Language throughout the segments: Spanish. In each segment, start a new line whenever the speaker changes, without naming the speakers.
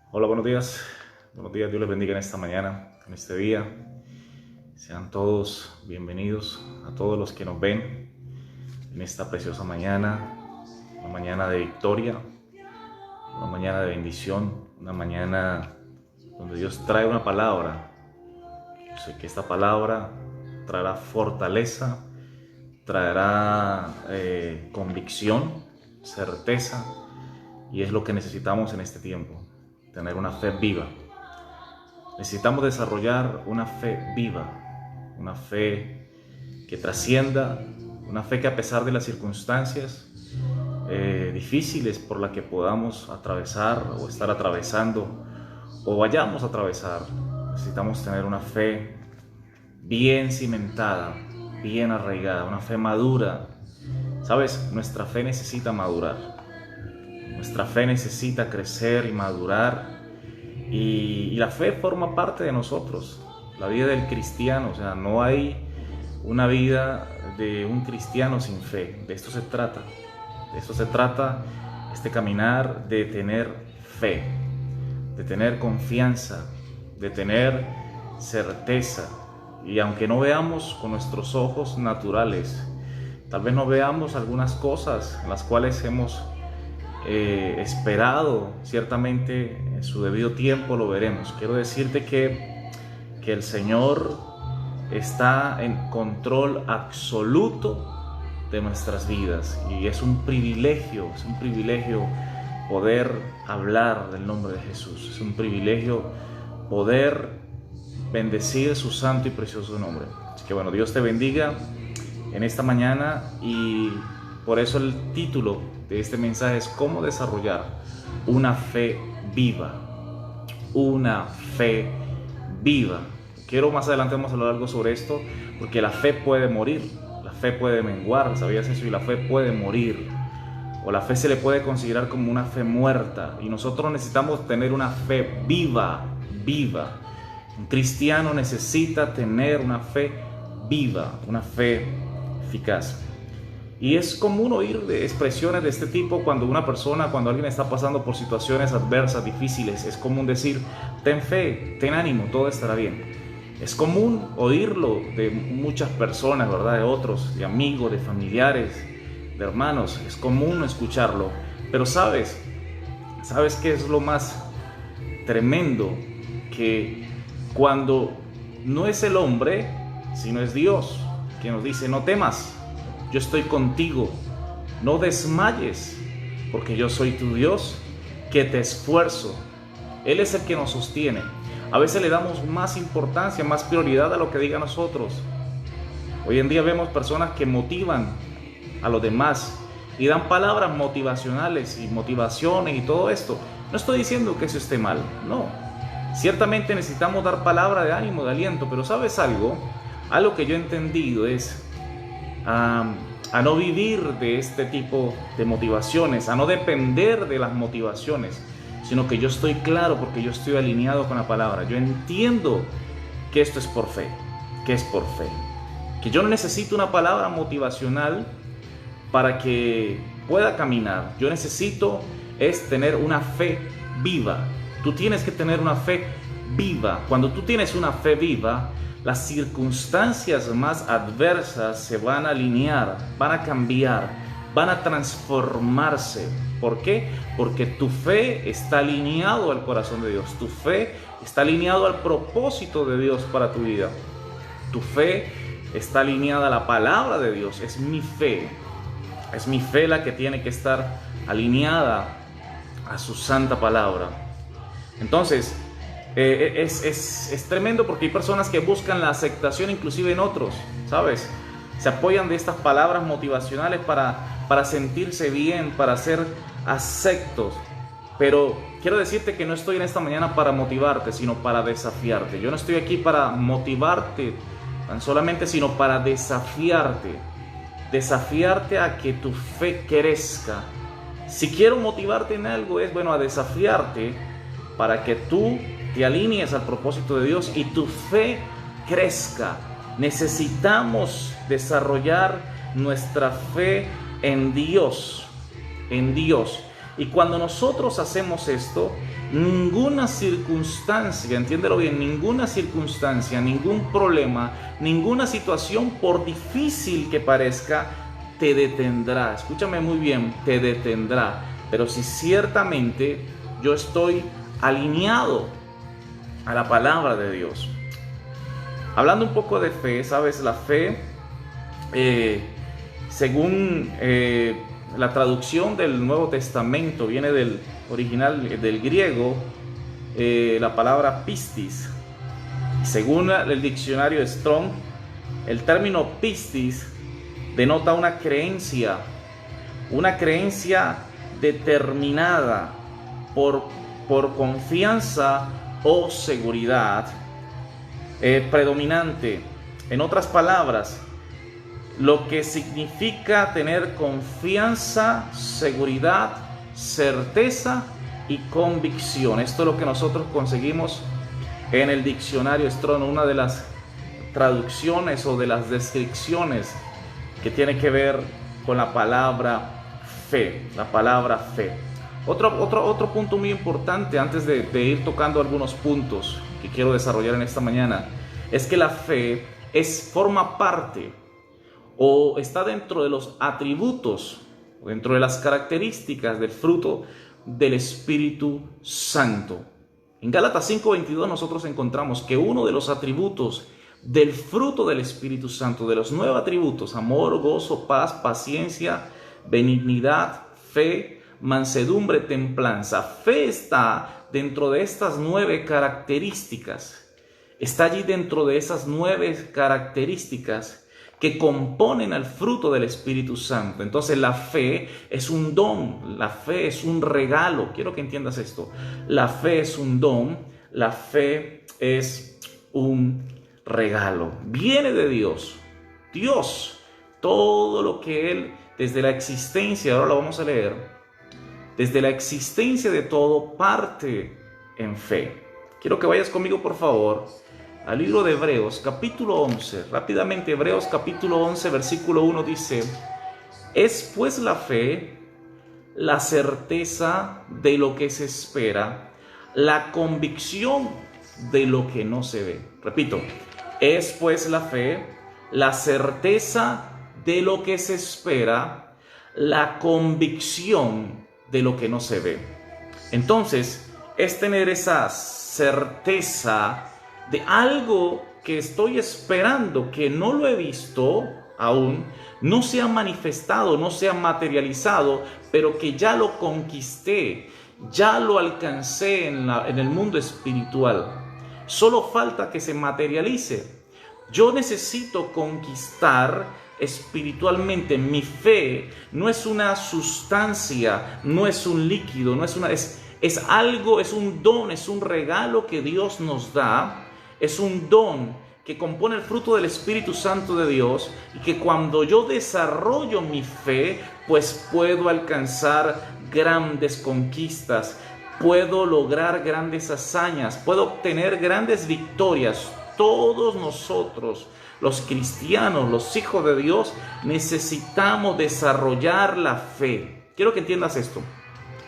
Hola, buenos días. Buenos días, Dios les bendiga en esta mañana, en este día. Sean todos bienvenidos a todos los que nos ven en esta preciosa mañana, una mañana de victoria, una mañana de bendición, una mañana donde Dios trae una palabra. Yo sé que esta palabra traerá fortaleza, traerá convicción, certeza, y es lo que necesitamos en este tiempo, tener una fe viva. Necesitamos desarrollar una fe viva, una fe que trascienda, una fe que a pesar de las circunstancias difíciles por las que podamos atravesar o estar atravesando o vayamos a atravesar, necesitamos tener una fe bien cimentada, bien arraigada, una fe madura. ¿Sabes? Nuestra fe necesita madurar, nuestra fe necesita crecer y madurar. Y la fe forma parte de nosotros, la vida del cristiano. O sea, no hay una vida de un cristiano sin fe. De esto se trata. De esto se trata este caminar, de tener fe, de tener confianza, de tener certeza. Y aunque no veamos con nuestros ojos naturales, tal vez no veamos algunas cosas en las cuales hemos esperado, ciertamente en su debido tiempo lo veremos. Quiero decirte que el Señor está en control absoluto de nuestras vidas, y es un privilegio poder hablar del nombre de Jesús. Es un privilegio poder bendecir su santo y precioso nombre. Así que bueno, Dios te bendiga en esta mañana, y por eso el título de este mensaje es cómo desarrollar una fe viva. Una fe viva. Quiero más adelante vamos a hablar algo sobre esto, porque la fe puede morir, la fe puede menguar, ¿sabías eso? Y la fe puede morir, o la fe se le puede considerar como una fe muerta, y nosotros necesitamos tener una fe viva, viva. Un cristiano necesita tener una fe viva, una fe eficaz. Y es común oír de expresiones de este tipo cuando alguien está pasando por situaciones adversas, difíciles. Es común decir: ten fe, ten ánimo, todo estará bien. Es común oírlo de muchas personas, ¿verdad? De otros, de amigos, de familiares, de hermanos. Es común escucharlo. Pero ¿sabes qué es lo más tremendo? Que cuando no es el hombre, sino es Dios que nos dice: no temas, yo estoy contigo, no desmayes, porque yo soy tu Dios, que te esfuerzo. Él es el que nos sostiene. A veces le damos más importancia, más prioridad a lo que diga nosotros. Hoy en día vemos personas que motivan a los demás y dan palabras motivacionales y motivaciones y todo esto. No estoy diciendo que eso esté mal, no. Ciertamente necesitamos dar palabra de ánimo, de aliento, pero ¿sabes algo? Algo que yo he entendido es a no vivir de este tipo de motivaciones, a no depender de las motivaciones, sino que yo estoy claro, porque yo estoy alineado con la palabra. Yo entiendo que esto es por fe, que es por fe, que yo no necesito una palabra motivacional para que pueda caminar. Yo necesito es tener una fe viva. Tú tienes que tener una fe viva. Cuando tú tienes una fe viva, las circunstancias más adversas se van a alinear, van a cambiar, van a transformarse. ¿Por qué? Porque tu fe está alineado al corazón de Dios. Tu fe está alineado al propósito de Dios para tu vida. Tu fe está alineada a la palabra de Dios. Es mi fe la que tiene que estar alineada a su santa palabra. Entonces, es tremendo, porque hay personas que buscan la aceptación inclusive en otros, ¿sabes? Se apoyan de estas palabras motivacionales para sentirse bien, para ser aceptos. Pero quiero decirte que no estoy en esta mañana para motivarte, sino para desafiarte. Yo no estoy aquí para motivarte tan solamente, sino para desafiarte. Desafiarte a que tu fe crezca. Si quiero motivarte en algo, es bueno, a desafiarte para que tú te alinees al propósito de Dios y tu fe crezca. Necesitamos desarrollar nuestra fe en Dios. Y cuando nosotros hacemos esto, ninguna circunstancia, entiéndelo bien, ninguna circunstancia, ningún problema, ninguna situación, por difícil que parezca, te detendrá. Escúchame muy bien, te detendrá. Pero si ciertamente yo estoy alineado a la palabra de Dios. Hablando un poco de fe, ¿sabes? La fe, según la traducción del Nuevo Testamento, viene del original, del griego, la palabra pistis. Según el diccionario Strong, el término pistis denota una creencia determinada por confianza o seguridad predominante. En otras palabras, lo que significa tener confianza, seguridad, certeza y convicción. Esto es lo que nosotros conseguimos en el diccionario Strong, una de las traducciones o de las descripciones que tiene que ver con la palabra fe, la palabra fe. Otro punto muy importante antes de ir tocando algunos puntos que quiero desarrollar en esta mañana, es que la fe forma parte o está dentro de los atributos, dentro de las características del fruto del Espíritu Santo. En Gálatas 5:22 nosotros encontramos que uno de los atributos del fruto del Espíritu Santo, de los 9 atributos, amor, gozo, paz, paciencia, benignidad, fe, mansedumbre, templanza. Fe está dentro de estas 9 características. Está allí dentro de esas 9 características que componen al fruto del Espíritu Santo. Entonces la fe es un don, la fe es un regalo. Quiero que entiendas esto. La fe es un don, la fe es un regalo. Viene de Dios. Dios, todo lo que Él, desde la existencia, ahora lo vamos a leer, desde la existencia de todo parte en fe. Quiero que vayas conmigo, por favor, al libro de Hebreos, capítulo 11. Rápidamente, Hebreos capítulo 11, versículo 1 dice: es pues la fe, la certeza de lo que se espera, la convicción de lo que no se ve. Repito, es pues la fe, la certeza de lo que se espera, la convicción de lo que no se ve. Entonces, es tener esa certeza de algo que estoy esperando, que no lo he visto aún, no se ha manifestado, no se ha materializado, pero que ya lo conquisté, ya lo alcancé en el mundo espiritual. Solo falta que se materialice. Yo necesito conquistar espiritualmente. Mi fe no es una sustancia, no es un líquido, es algo, es un don, es un regalo que Dios nos da. Es un don que compone el fruto del Espíritu Santo de Dios, y que cuando yo desarrollo mi fe, pues puedo alcanzar grandes conquistas, puedo lograr grandes hazañas, puedo obtener grandes victorias. Todos nosotros, los cristianos, los hijos de Dios, necesitamos desarrollar la fe. Quiero que entiendas esto.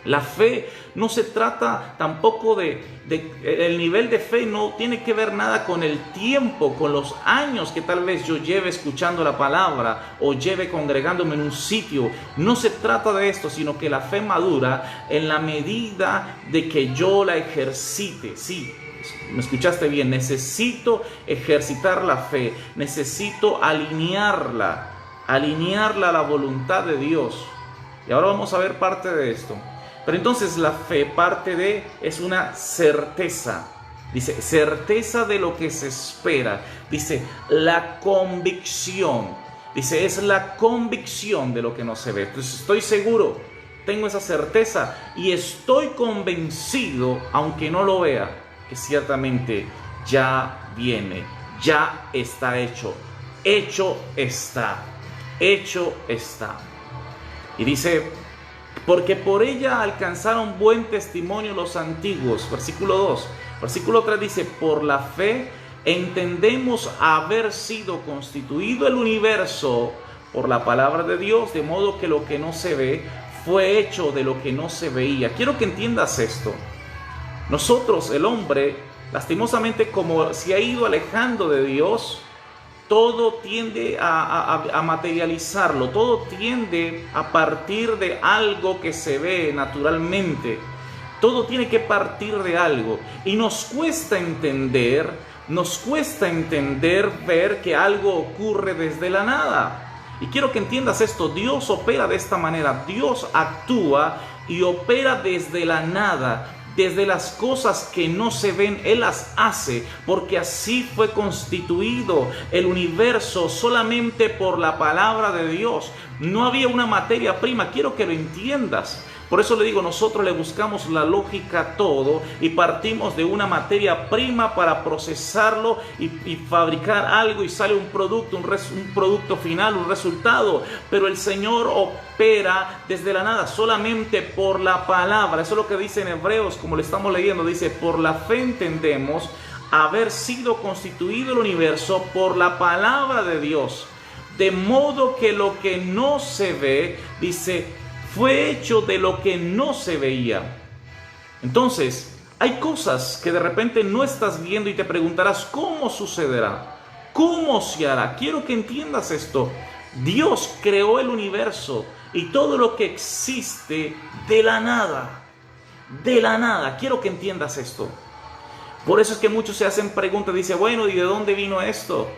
La fe no se trata tampoco el nivel de fe no tiene que ver nada con el tiempo, con los años que tal vez yo lleve escuchando la palabra o lleve congregándome en un sitio. No se trata de esto, sino que la fe madura en la medida de que yo la ejercite. Sí, me escuchaste bien, necesito ejercitar la fe, necesito alinearla a la voluntad de Dios. Y ahora vamos a ver parte de esto. Pero entonces la fe es una certeza. Dice, certeza de lo que se espera. Dice, la convicción. Dice, es la convicción de lo que no se ve. Entonces estoy seguro, tengo esa certeza y estoy convencido, aunque no lo vea, que ciertamente ya viene, ya está hecho. Hecho está. Hecho está. Y dice, porque por ella alcanzaron buen testimonio los antiguos. Versículo 2. Versículo 3 dice, por la fe entendemos haber sido constituido el universo por la palabra de Dios, de modo que lo que no se ve fue hecho de lo que no se veía. Quiero que entiendas esto. Nosotros, el hombre, lastimosamente, como se ha ido alejando de Dios, todo tiende a materializarlo, todo tiende a partir de algo que se ve naturalmente. Todo tiene que partir de algo y nos cuesta entender ver que algo ocurre desde la nada. Y quiero que entiendas esto, Dios opera de esta manera, Dios actúa y opera desde la nada. Desde las cosas que no se ven, Él las hace, porque así fue constituido el universo solamente por la palabra de Dios. No había una materia prima, quiero que lo entiendas. Por eso le digo, nosotros le buscamos la lógica a todo y partimos de una materia prima para procesarlo y fabricar algo y sale un producto final, un resultado. Pero el Señor opera desde la nada, solamente por la palabra. Eso es lo que dice en Hebreos, como le estamos leyendo, dice, por la fe entendemos haber sido constituido el universo por la palabra de Dios. De modo que lo que no se ve, dice, fue hecho de lo que no se veía. Entonces, hay cosas que de repente no estás viendo y te preguntarás, ¿cómo sucederá? ¿Cómo se hará? Quiero que entiendas esto. Dios creó el universo y todo lo que existe de la nada. De la nada. Quiero que entiendas esto. Por eso es que muchos se hacen preguntas, dicen, bueno, ¿y de dónde vino esto?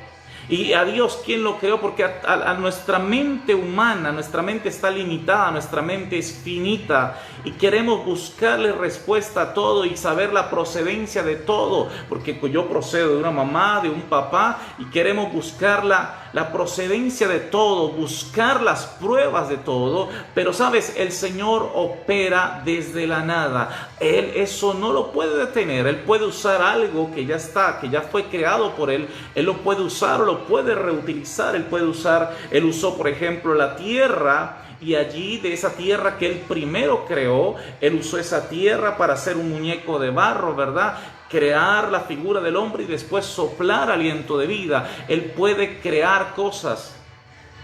Y a Dios, ¿quién lo creó? Porque a nuestra mente humana, nuestra mente está limitada, nuestra mente es finita y queremos buscarle respuesta a todo y saber la procedencia de todo, porque yo procedo de una mamá, de un papá y queremos buscar la procedencia de todo, buscar las pruebas de todo, pero sabes, el Señor opera desde la nada. Él eso no lo puede detener. Él puede usar algo que ya está, que ya fue creado por Él. Él lo puede usar o lo puede reutilizar. Él usó, por ejemplo, la tierra. Y allí, de esa tierra que Él primero creó, Él usó esa tierra para hacer un muñeco de barro, ¿verdad? Crear la figura del hombre y después soplar aliento de vida. Él puede crear cosas.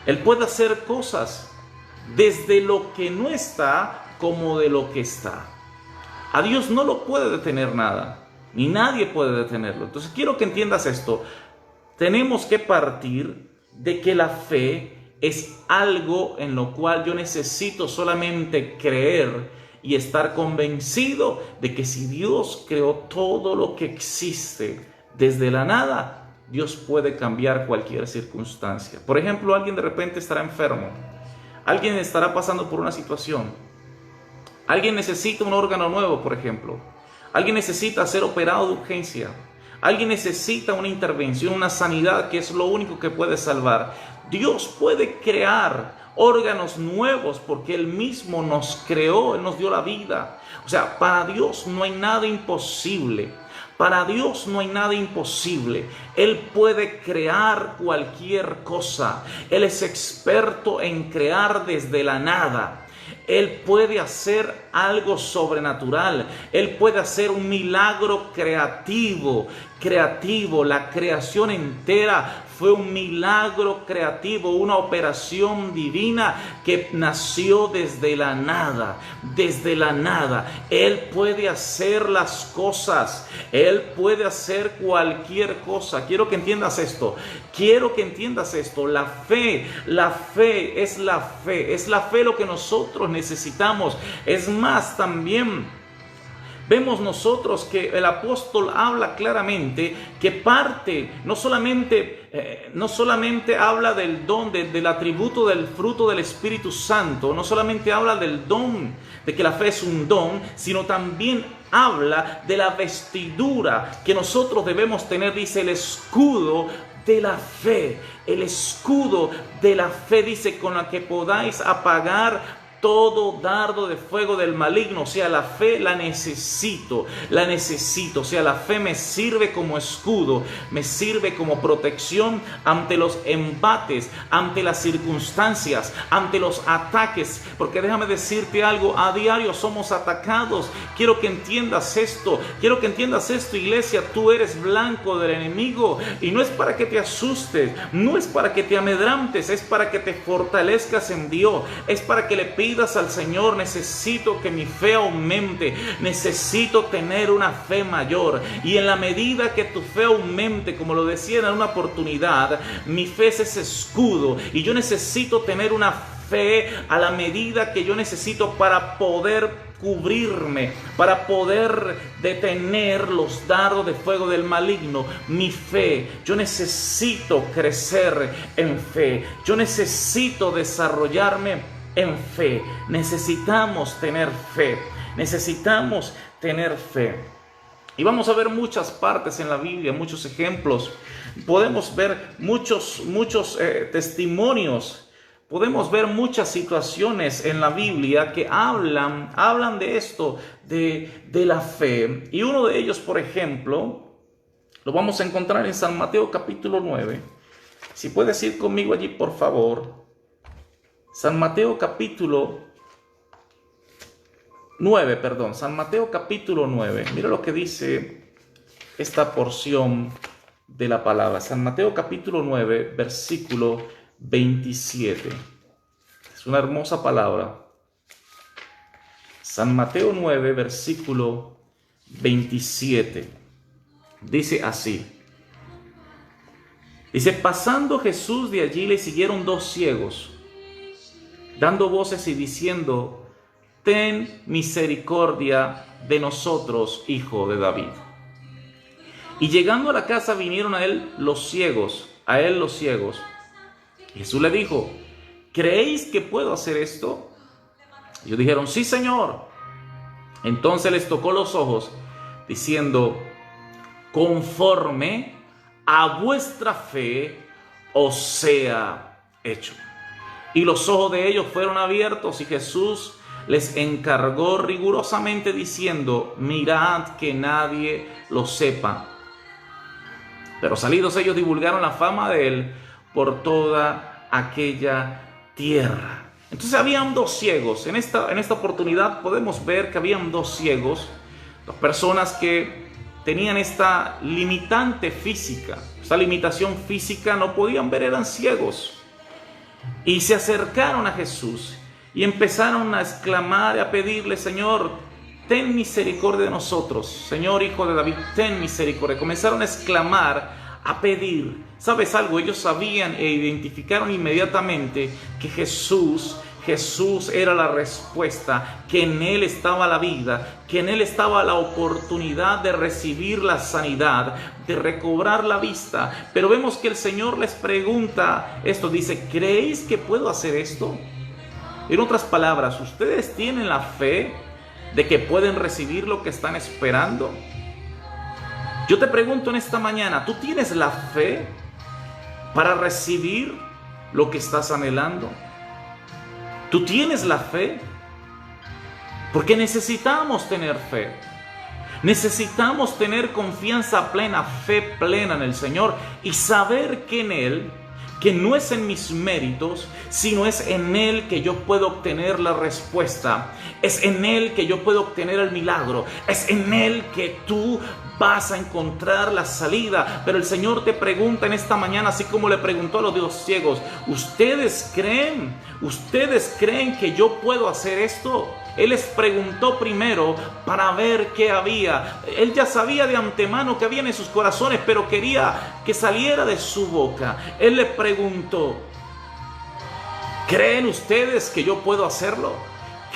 Él puede hacer cosas desde lo que no está como de lo que está. A Dios no lo puede detener nada, ni nadie puede detenerlo. Entonces quiero que entiendas esto. Tenemos que partir de que la fe es algo en lo cual yo necesito solamente creer y estar convencido de que si Dios creó todo lo que existe desde la nada, Dios puede cambiar cualquier circunstancia. Por ejemplo, alguien de repente estará enfermo, alguien estará pasando por una situación, alguien necesita un órgano nuevo, por ejemplo, alguien necesita ser operado de urgencia, alguien necesita una intervención, una sanidad que es lo único que puede salvar. Dios puede crear órganos nuevos porque Él mismo nos creó, Él nos dio la vida. O sea, para Dios no hay nada imposible. Para Dios no hay nada imposible. Él puede crear cualquier cosa. Él es experto en crear desde la nada. Él puede hacer algo sobrenatural. Él puede hacer un milagro creativo. La creación entera fue un milagro creativo, una operación divina que nació desde la nada. Desde la nada. Él puede hacer las cosas. Él puede hacer cualquier cosa. Quiero que entiendas esto. La fe es la fe. Es la fe lo que nosotros necesitamos. Es más, también vemos nosotros que el apóstol habla claramente que parte, no solamente habla del don, del atributo del fruto del Espíritu Santo, no solamente habla del don, de que la fe es un don, sino también habla de la vestidura que nosotros debemos tener, dice el escudo de la fe. El escudo de la fe, dice, con la que podáis apagar todo dardo de fuego del maligno. O sea, la fe la necesito. O sea, la fe me sirve como escudo, me sirve como protección ante los embates, ante las circunstancias, ante los ataques. Porque déjame decirte algo, a diario somos atacados. Quiero que entiendas esto, iglesia. Tú eres blanco del enemigo y no es para que te asustes, no es para que te amedrantes, es para que te fortalezcas en Dios, es para que le pidas pidas al Señor, necesito que mi fe aumente, necesito tener una fe mayor. Y en la medida que tu fe aumente, como lo decía en una oportunidad, mi fe es ese escudo. Y yo necesito tener una fe a la medida que yo necesito para poder cubrirme, para poder detener los dardos de fuego del maligno. Mi fe, yo necesito crecer en fe, yo necesito desarrollarme en fe. Necesitamos tener fe, necesitamos tener fe. Y vamos a ver muchas partes en la Biblia, muchos ejemplos. Podemos ver muchos testimonios. Podemos ver muchas situaciones en la Biblia que hablan de esto, de la fe. Y uno de ellos, por ejemplo, lo vamos a encontrar en San Mateo capítulo 9. Si puedes ir conmigo allí, por favor. San Mateo capítulo 9. San Mateo capítulo 9. Mira lo que dice esta porción de la palabra. San Mateo capítulo 9, versículo 27. Es una hermosa palabra. San Mateo 9, versículo 27. Dice así. Dice: pasando Jesús de allí, le siguieron dos ciegos, dando voces y diciendo: ten misericordia de nosotros, hijo de David. Y llegando a la casa vinieron a él los ciegos. Jesús le dijo: ¿creéis que puedo hacer esto? Ellos dijeron: sí, Señor. Entonces les tocó los ojos, diciendo: conforme a vuestra fe os sea hecho. Y los ojos de ellos fueron abiertos, y Jesús les encargó rigurosamente diciendo: mirad que nadie lo sepa. Pero salidos ellos divulgaron la fama de él por toda aquella tierra. Entonces habían dos ciegos. En esta oportunidad podemos ver que habían dos ciegos, dos personas que tenían esta limitante física, esta limitación física, no podían ver, eran ciegos. Y se acercaron a Jesús y empezaron a exclamar, a pedirle: Señor, ten misericordia de nosotros. Señor, hijo de David, ten misericordia. Comenzaron a exclamar, a pedir. ¿Sabes algo? Ellos sabían e identificaron inmediatamente que Jesús era la respuesta, que en Él estaba la vida, que en Él estaba la oportunidad de recibir la sanidad, de recobrar la vista. Pero vemos que el Señor les pregunta esto, dice: ¿creéis que puedo hacer esto? En otras palabras, ¿ustedes tienen la fe de que pueden recibir lo que están esperando? Yo te pregunto en esta mañana, ¿tú tienes la fe para recibir lo que estás anhelando? ¿Tú tienes la fe? Porque necesitamos tener fe. Necesitamos tener confianza plena, fe plena en el Señor y saber que en Él, que no es en mis méritos, sino es en Él que yo puedo obtener la respuesta. Es en Él que yo puedo obtener el milagro. Es en Él que tú vas a encontrar la salida. Pero el Señor te pregunta en esta mañana, así como le preguntó a los dos ciegos: ¿Ustedes creen que yo puedo hacer esto? Él les preguntó primero para ver qué había. Él ya sabía de antemano que había en sus corazones, pero quería que saliera de su boca. Él les preguntó: ¿creen ustedes que yo puedo hacerlo?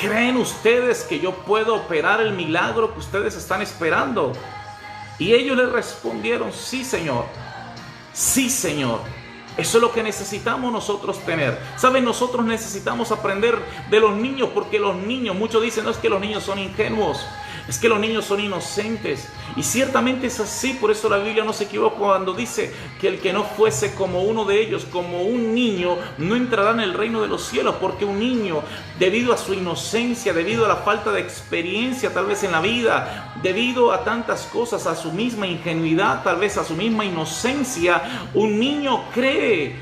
¿Creen ustedes que yo puedo operar el milagro que ustedes están esperando? Y ellos le respondieron: sí, Señor. Sí, Señor. Eso es lo que necesitamos nosotros tener. ¿Saben? Nosotros necesitamos aprender de los niños, porque los niños, muchos dicen: no, es que los niños son ingenuos, es que los niños son inocentes. Y ciertamente es así. Por eso la Biblia no se equivoca cuando dice que el que no fuese como uno de ellos, como un niño, no entrará en el reino de los cielos. Porque un niño, debido a su inocencia, debido a la falta de experiencia tal vez en la vida, debido a tantas cosas, a su misma ingenuidad, tal vez a su misma inocencia, un niño cree,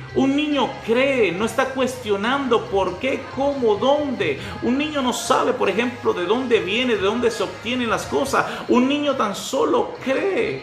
no está cuestionando por qué, cómo, dónde. Un niño no sabe, por ejemplo, de dónde viene, de dónde se obtienen las cosas. Un niño tan solo cree.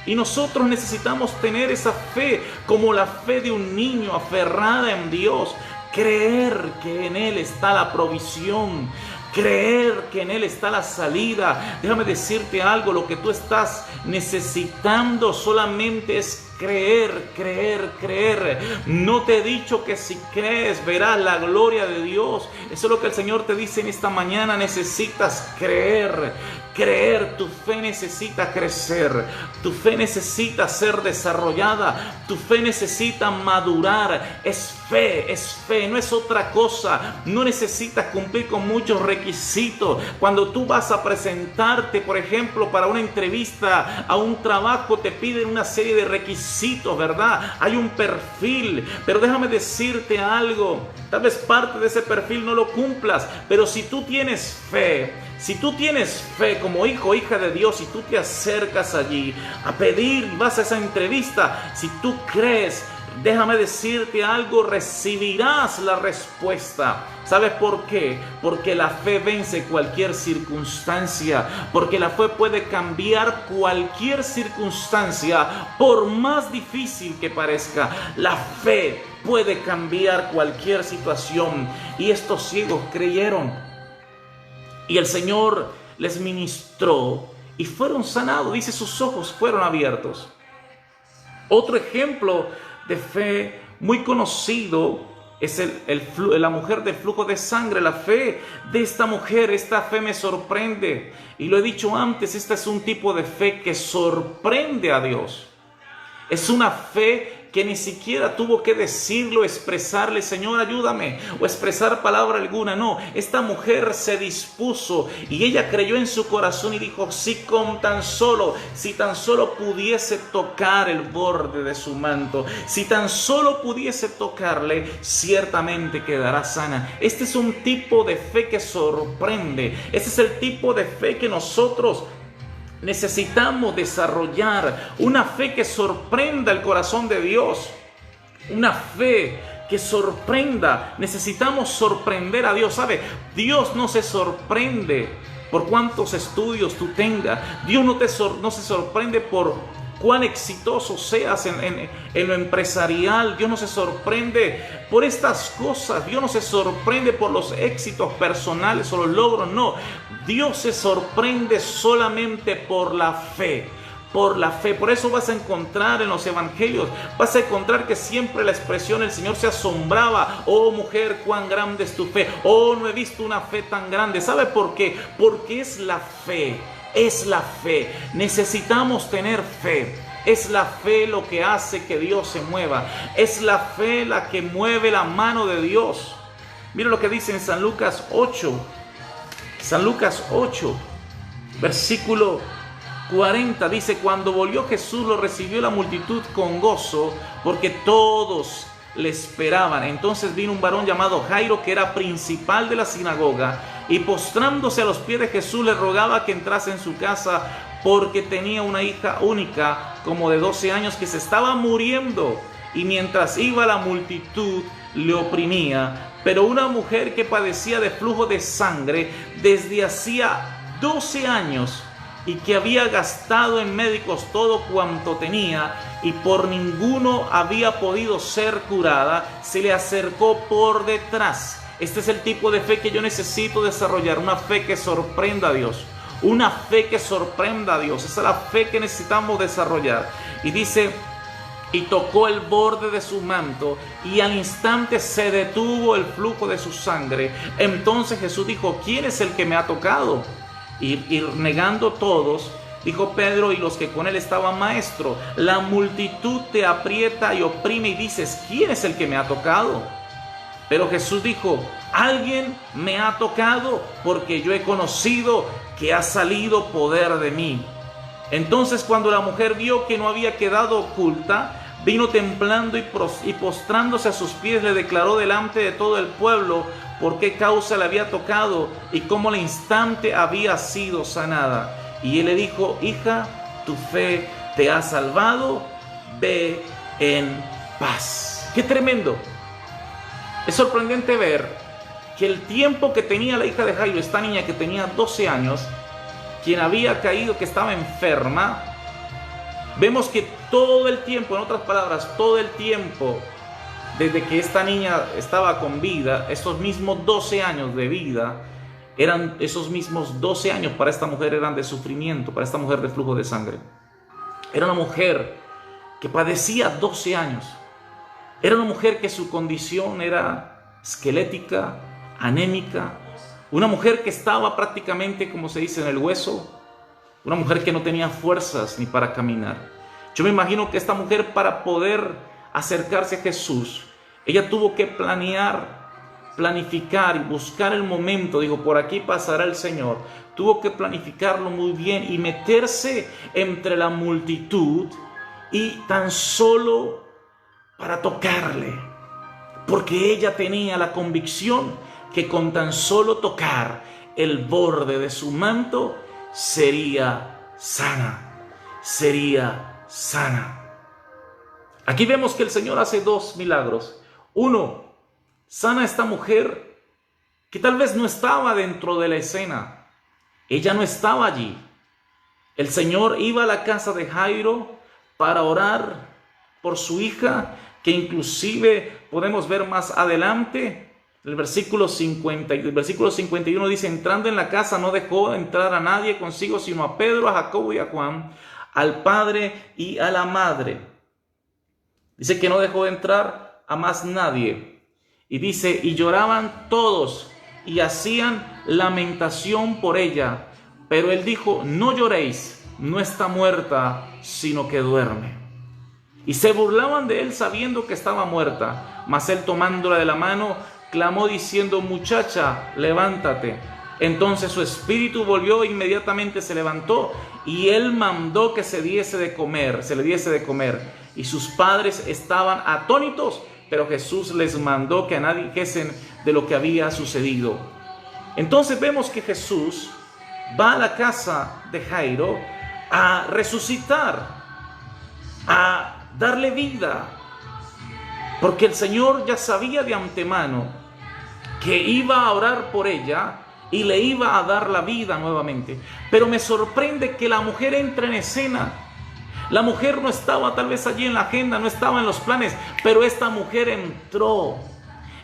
Y nosotros necesitamos tener esa fe, como la fe de un niño, aferrada en Dios, creer que en Él está la provisión, creer que en Él está la salida. Déjame decirte algo, lo que tú estás necesitando solamente es creer, creer, creer. No te he dicho que si crees verás la gloria de Dios. Eso es lo que el Señor te dice en esta mañana. Necesitas creer, creer. Tu fe necesita crecer, tu fe necesita ser desarrollada, tu fe necesita madurar. Es fe, no es otra cosa. No necesitas cumplir con muchos requisitos. Cuando tú vas a presentarte, por ejemplo, para una entrevista a un trabajo, te piden una serie de requisitos, ¿verdad? Hay un perfil, pero déjame decirte algo. Tal vez parte de ese perfil no lo cumplas, pero si tú tienes fe, como hijo o hija de Dios, si tú te acercas allí a pedir y vas a esa entrevista, si tú crees, déjame decirte algo, recibirás la respuesta. ¿Sabes por qué? Porque la fe vence cualquier circunstancia, porque la fe puede cambiar cualquier circunstancia, por más difícil que parezca. La fe puede cambiar cualquier situación, y estos ciegos creyeron, y el Señor les ministró y fueron sanados. Dice, sus ojos fueron abiertos. Otro ejemplo de fe muy conocido es la mujer del flujo de sangre. La fe de esta mujer, esta fe me sorprende. Y lo he dicho antes, este es un tipo de fe que sorprende a Dios. Es una fe que ni siquiera tuvo que decirlo, expresarle, Señor, ayúdame, o expresar palabra alguna. No, esta mujer se dispuso y ella creyó en su corazón y dijo, si tan solo pudiese tocar el borde de su manto, si tan solo pudiese tocarle, ciertamente quedará sana. Este es un tipo de fe que sorprende. Este es el tipo de fe que nosotros necesitamos desarrollar, una fe que sorprenda el corazón de Dios, una fe que sorprenda. Necesitamos sorprender a Dios. ¿Sabe? Dios no se sorprende por cuántos estudios tú tengas. Dios no se sorprende por cuán exitoso seas en lo empresarial. Dios no se sorprende por estas cosas. Dios no se sorprende por los éxitos personales o los logros. No, Dios se sorprende solamente por la fe. Por la fe. Por eso vas a encontrar en los evangelios, vas a encontrar que siempre la expresión, el Señor se asombraba. Oh mujer, cuán grande es tu fe. Oh, no he visto una fe tan grande. ¿Sabe por qué? Porque es la fe. Es la fe. Necesitamos tener fe. Es la fe lo que hace que Dios se mueva. Es la fe la que mueve la mano de Dios. Mira lo que dice en San Lucas 8. San Lucas 8, versículo 40. Dice, cuando volvió Jesús, lo recibió la multitud con gozo, porque todos le esperaban. Entonces vino un varón llamado Jairo, que era principal de la sinagoga, y postrándose a los pies de Jesús le rogaba que entrase en su casa, porque tenía una hija única, como de 12 años, que se estaba muriendo, y mientras iba la multitud le oprimía. Pero una mujer que padecía de flujo de sangre desde hacía 12 años, y que había gastado en médicos todo cuanto tenía, y por ninguno había podido ser curada, se le acercó por detrás. Este es el tipo de fe que yo necesito desarrollar, una fe que sorprenda a Dios, una fe que sorprenda a Dios. Esa es la fe que necesitamos desarrollar. Y dice, y tocó el borde de su manto, y al instante se detuvo el flujo de su sangre. Entonces Jesús dijo, ¿quién es el que me ha tocado? Y negando todos, dijo Pedro y los que con él estaban, maestro, la multitud te aprieta y oprime y dices, ¿quién es el que me ha tocado? Pero Jesús dijo, alguien me ha tocado, porque yo he conocido que ha salido poder de mí. Entonces cuando la mujer vio que no había quedado oculta, vino temblando y postrándose a sus pies, le declaró delante de todo el pueblo por qué causa le había tocado y cómo al instante había sido sanada. Y él le dijo, hija, tu fe te ha salvado, ve en paz. ¡Qué tremendo! Es sorprendente ver que el tiempo que tenía la hija de Jairo, esta niña que tenía 12 años, quien había caído, que estaba enferma, vemos que todo el tiempo, en otras palabras, todo el tiempo desde que esta niña estaba con vida, esos mismos 12 años de vida, esos mismos 12 años para esta mujer eran de sufrimiento, para esta mujer de flujo de sangre. Era una mujer que padecía 12 años. Era una mujer que su condición era esquelética, anémica, una mujer que estaba prácticamente, como se dice, en el hueso, una mujer que no tenía fuerzas ni para caminar. Yo me imagino que esta mujer, para poder acercarse a Jesús, ella tuvo que planificar y buscar el momento. Digo, por aquí pasará el Señor. Tuvo que planificarlo muy bien y meterse entre la multitud y tan solo para tocarle, porque ella tenía la convicción que con tan solo tocar el borde de su manto sería sana, sería sana. Aquí vemos que el Señor hace dos milagros. Uno, sana a esta mujer que tal vez no estaba dentro de la escena. Ella no estaba allí. El Señor iba a la casa de Jairo para orar por su hija, que inclusive podemos ver más adelante. El versículo 51 dice: entrando en la casa no dejó entrar a nadie consigo, sino a Pedro, a Jacobo y a Juan, al padre y a la madre. Dice que no dejó entrar a más nadie. Y dice, y lloraban todos y hacían lamentación por ella. Pero él dijo, no lloréis, no está muerta, sino que duerme. Y se burlaban de él sabiendo que estaba muerta. Mas él, tomándola de la mano, clamó diciendo, muchacha, levántate. Entonces su espíritu volvió e inmediatamente se levantó, y él mandó que se le diese de comer. Y sus padres estaban atónitos, pero Jesús les mandó que a nadie dijesen de lo que había sucedido. Entonces vemos que Jesús va a la casa de Jairo a resucitar, a darle vida, porque el Señor ya sabía de antemano que iba a orar por ella y le iba a dar la vida nuevamente. Pero me sorprende que la mujer entra en escena. La mujer no estaba tal vez allí en la agenda, no estaba en los planes, pero esta mujer entró.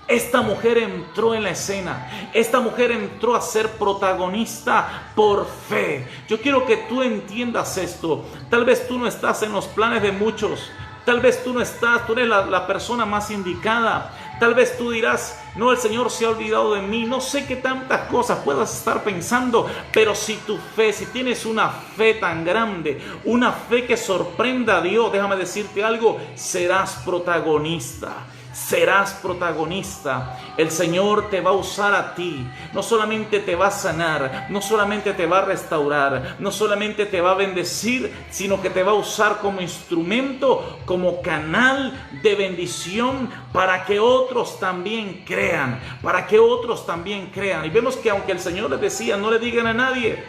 Esta mujer entró en la escena. Esta mujer entró a ser protagonista por fe. Yo quiero que tú entiendas esto. Tal vez tú no estás en los planes de muchos. Tal vez tú no estás, tú eres la persona más indicada. Tal vez tú dirás, no, el Señor se ha olvidado de mí. No sé qué tantas cosas puedas estar pensando, pero si tu fe, si tienes una fe tan grande, una fe que sorprenda a Dios, déjame decirte algo, serás protagonista. Serás protagonista. El Señor te va a usar a ti. No solamente te va a sanar, no solamente te va a restaurar, no solamente te va a bendecir, sino que te va a usar como instrumento, como canal de bendición para que otros también crean, para que otros también crean. Y vemos que aunque el Señor les decía, no le digan a nadie,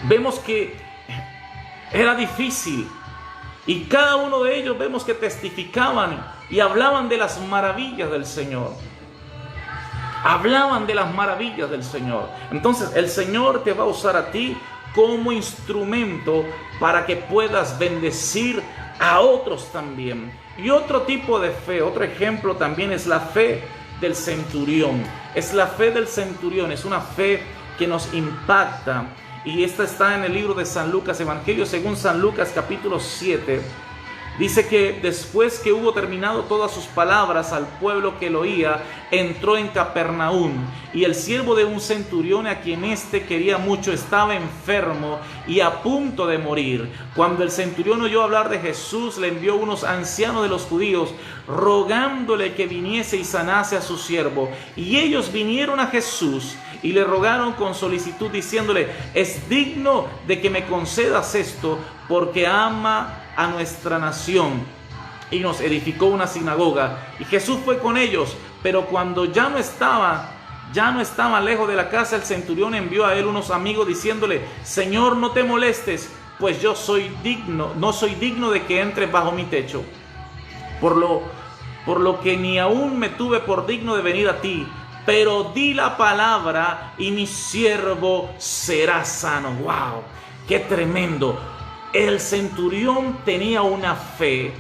vemos que era difícil. Y cada uno de ellos vemos que testificaban y hablaban de las maravillas del Señor. Hablaban de las maravillas del Señor. Entonces el Señor te va a usar a ti como instrumento para que puedas bendecir a otros también. Y otro tipo de fe, otro ejemplo también es la fe del centurión. Es la fe del centurión, es una fe que nos impacta. Y esta está en el libro de San Lucas, Evangelio según San Lucas, capítulo 7. Dice que después que hubo terminado todas sus palabras al pueblo que lo oía, entró en Capernaum, y el siervo de un centurión, a quien éste quería mucho, estaba enfermo y a punto de morir. Cuando el centurión oyó hablar de Jesús, le envió unos ancianos de los judíos, rogándole que viniese y sanase a su siervo. Y ellos vinieron a Jesús y le rogaron con solicitud, diciéndole, es digno de que me concedas esto, porque ama a nuestra nación y nos edificó una sinagoga. Y Jesús fue con ellos, pero cuando ya no estaban lejos de la casa, el centurión envió a él unos amigos diciéndole, Señor, no te molestes, pues yo no soy digno de que entres bajo mi techo, por lo que ni aún me tuve por digno de venir a ti, pero di la palabra y mi siervo será sano. ¡Wow! ¡Qué tremendo! El centurión tenía una fe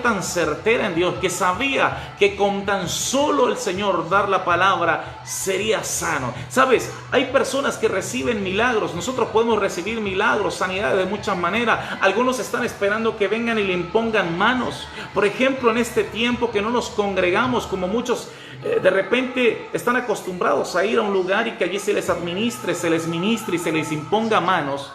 tan certera en Dios, que sabía que con tan solo el Señor dar la palabra sería sano. Sabes, hay personas que reciben milagros. Nosotros podemos recibir milagros, sanidades de muchas maneras. Algunos están esperando que vengan y le impongan manos. Por ejemplo, en este tiempo que no nos congregamos, como muchos de repente están acostumbrados a ir a un lugar y que allí se les administre, se les ministre y se les imponga manos.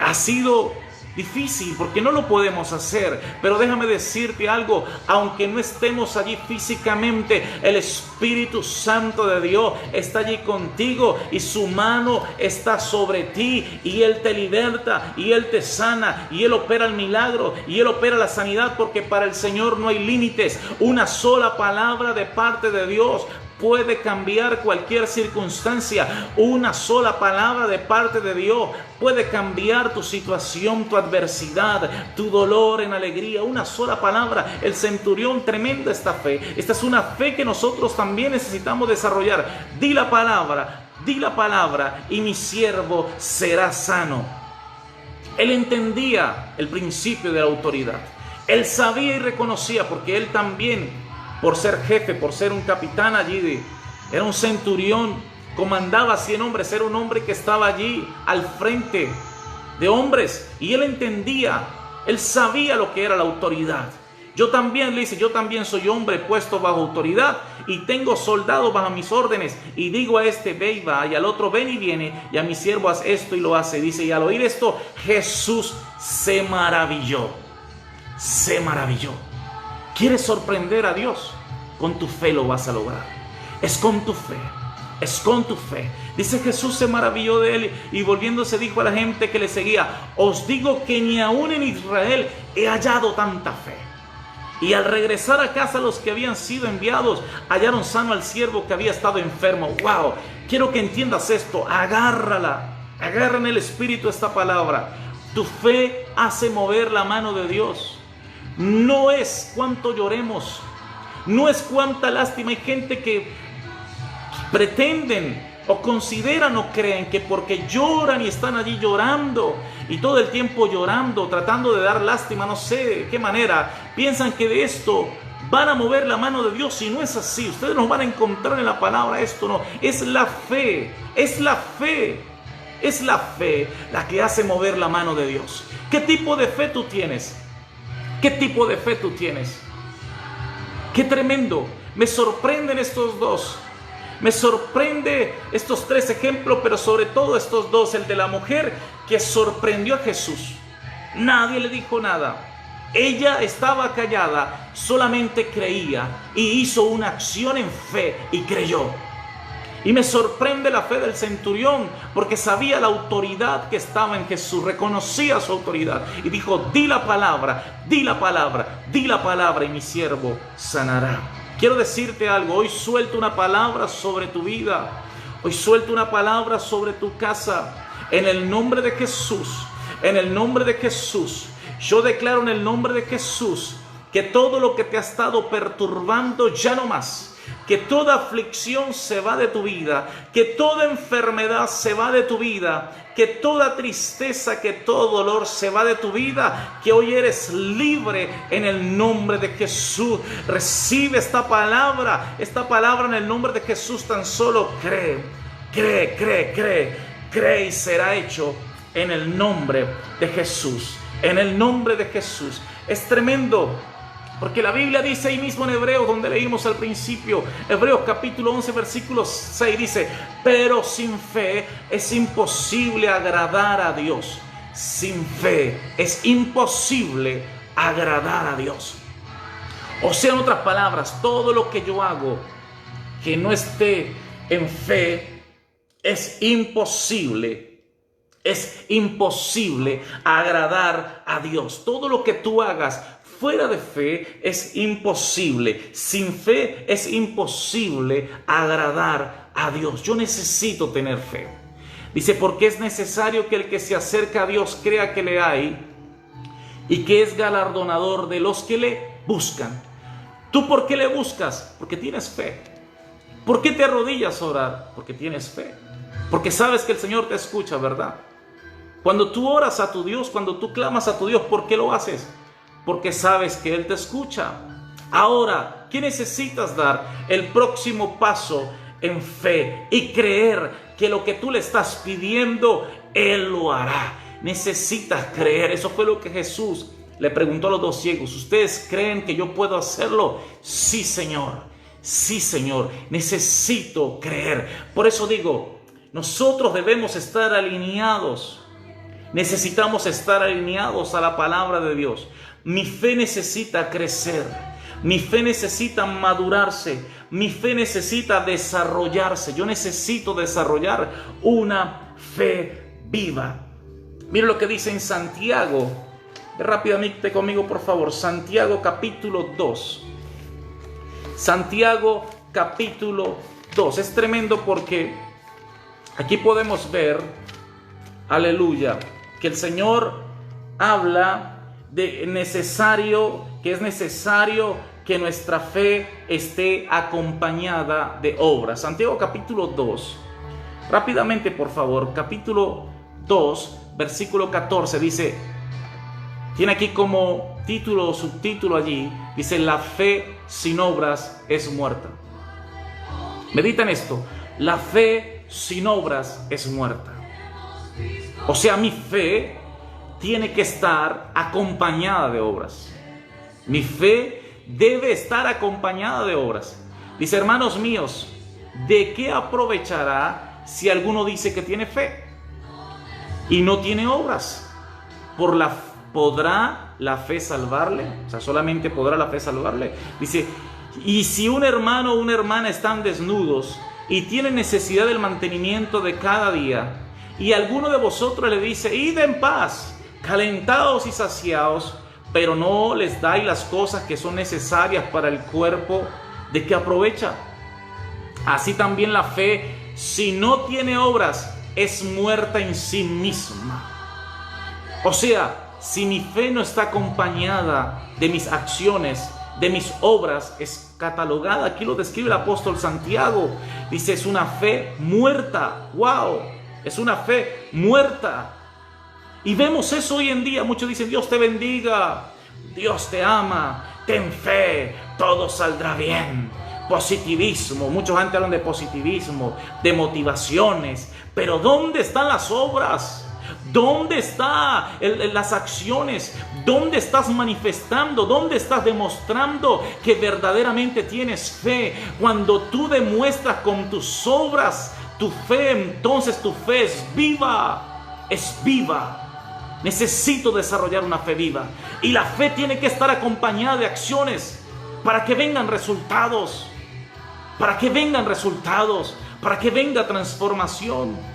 Ha sido difícil porque no lo podemos hacer, pero déjame decirte algo: aunque no estemos allí físicamente, el Espíritu Santo de Dios está allí contigo y su mano está sobre ti, y Él te liberta y Él te sana y Él opera el milagro y Él opera la sanidad, porque para el Señor no hay límites. Una sola palabra de parte de Dios puede cambiar cualquier circunstancia. Una sola palabra de parte de Dios puede cambiar tu situación, tu adversidad, tu dolor en alegría. Una sola palabra. El centurión, tremenda esta fe. Esta es una fe que nosotros también necesitamos desarrollar. Di la palabra y mi siervo será sano. Él entendía el principio de la autoridad. Él sabía y reconocía, porque él también, por ser jefe, por ser un capitán allí, era un centurión, comandaba 100 hombres, era un hombre que estaba allí al frente de hombres, y él entendía, él sabía lo que era la autoridad. Yo también, le dice, yo también soy hombre puesto bajo autoridad y tengo soldados bajo mis órdenes, y digo a este ve y va, y al otro ven y viene, y a mi siervo haz esto y lo hace. Dice, y al oír esto Jesús se maravilló. ¿Quieres sorprender a Dios? Con tu fe lo vas a lograr. Es con tu fe. Dice, Jesús se maravilló de él y volviéndose dijo a la gente que le seguía: os digo que ni aún en Israel he hallado tanta fe. Y al regresar a casa, los que habían sido enviados hallaron sano al siervo que había estado enfermo. ¡Wow! Quiero que entiendas esto. Agarra en el espíritu esta palabra. Tu fe hace mover la mano de Dios. No es cuánto lloremos, no es cuánta lástima. Hay gente que pretenden o consideran o creen que porque lloran y están allí llorando y todo el tiempo llorando, tratando de dar lástima, no sé de qué manera, piensan que de esto van a mover la mano de Dios, y no es así. Ustedes nos van a encontrar en la palabra esto, no, es la fe la que hace mover la mano de Dios. ¿Qué tipo de fe tú tienes? ¿Qué tipo de fe tú tienes? ¡Qué tremendo! Me sorprenden estos dos. Me sorprende estos 3 ejemplos, pero sobre todo estos 2. El de la mujer que sorprendió a Jesús. Nadie le dijo nada. Ella estaba callada, solamente creía y hizo una acción en fe y creyó. Y me sorprende la fe del centurión, porque sabía la autoridad que estaba en Jesús, reconocía su autoridad y dijo: di la palabra y mi siervo sanará. Quiero decirte algo: hoy suelto una palabra sobre tu vida, hoy suelto una palabra sobre tu casa, en el nombre de Jesús, yo declaro en el nombre de Jesús que todo lo que te ha estado perturbando ya no más. Que toda aflicción se va de tu vida, que toda enfermedad se va de tu vida, que toda tristeza, que todo dolor se va de tu vida, que hoy eres libre en el nombre de Jesús. Recibe esta palabra en el nombre de Jesús. Tan solo cree y será hecho en el nombre de Jesús. En el nombre de Jesús. Es tremendo. Porque la Biblia dice ahí mismo en Hebreos, donde leímos al principio, Hebreos capítulo 11, versículo 6, dice: pero sin fe es imposible agradar a Dios. Sin fe es imposible agradar a Dios. O sea, en otras palabras, todo lo que yo hago que no esté en fe es imposible. Es imposible agradar a Dios. Todo lo que tú hagas fuera de fe es imposible. Sin fe es imposible agradar a Dios. Yo necesito tener fe. Dice, porque es necesario que el que se acerca a Dios crea que le hay y que es galardonador de los que le buscan. ¿Tú por qué le buscas? Porque tienes fe. ¿Por qué te arrodillas a orar? Porque tienes fe. Porque sabes que el Señor te escucha, ¿verdad? Cuando tú oras a tu Dios, cuando tú clamas a tu Dios, ¿por qué lo haces? Porque sabes que Él te escucha. Ahora, ¿qué necesitas dar? El próximo paso en fe y creer que lo que tú le estás pidiendo, Él lo hará. Necesitas creer. Eso fue lo que Jesús le preguntó a los dos ciegos. ¿Ustedes creen que yo puedo hacerlo? Sí, Señor. Sí, Señor. Necesito creer. Por eso digo, nosotros debemos estar alineados. Necesitamos estar alineados a la palabra de Dios. Mi fe necesita crecer. Mi fe necesita madurarse. Mi fe necesita desarrollarse. Yo necesito desarrollar una fe viva. Mira lo que dice en Santiago. Rápidamente conmigo, por favor. Santiago capítulo 2. Santiago capítulo 2. Es tremendo porque aquí podemos ver, aleluya, que el Señor habla de que es necesario que nuestra fe esté acompañada de obras. Santiago capítulo 2. Rápidamente, por favor. Capítulo 2, versículo 14 dice, tiene aquí como título o subtítulo allí, dice: la fe sin obras es muerta. Medita en esto: la fe sin obras es muerta. O sea, mi fe tiene que estar acompañada de obras. Mi fe debe estar acompañada de obras. Dice: hermanos míos, ¿de qué aprovechará si alguno dice que tiene fe y no tiene obras? ¿Podrá la fe salvarle? O sea, solamente podrá la fe salvarle. Dice: y si un hermano o una hermana están desnudos y tienen necesidad del mantenimiento de cada día, y alguno de vosotros le dice: id en paz, calentados y saciados, pero no les dais las cosas que son necesarias para el cuerpo, ¿de qué aprovecha? Así también la fe, si no tiene obras, es muerta en sí misma. O sea, si mi fe no está acompañada de mis acciones, de mis obras, es catalogada. Aquí lo describe el apóstol Santiago. Dice: es una fe muerta. ¡Wow! Es una fe muerta. Y vemos eso hoy en día. Muchos dicen: Dios te bendiga, Dios te ama, ten fe, todo saldrá bien. Positivismo. Muchos antes hablan de positivismo, de motivaciones. Pero ¿dónde están las obras? ¿Dónde están las acciones? ¿Dónde estás manifestando? ¿Dónde estás demostrando que verdaderamente tienes fe? Cuando tú demuestras con tus obras tu fe, entonces tu fe es viva. Es viva. Necesito desarrollar una fe viva. Y la fe tiene que estar acompañada de acciones para que vengan resultados. Para que vengan resultados. Para que venga transformación.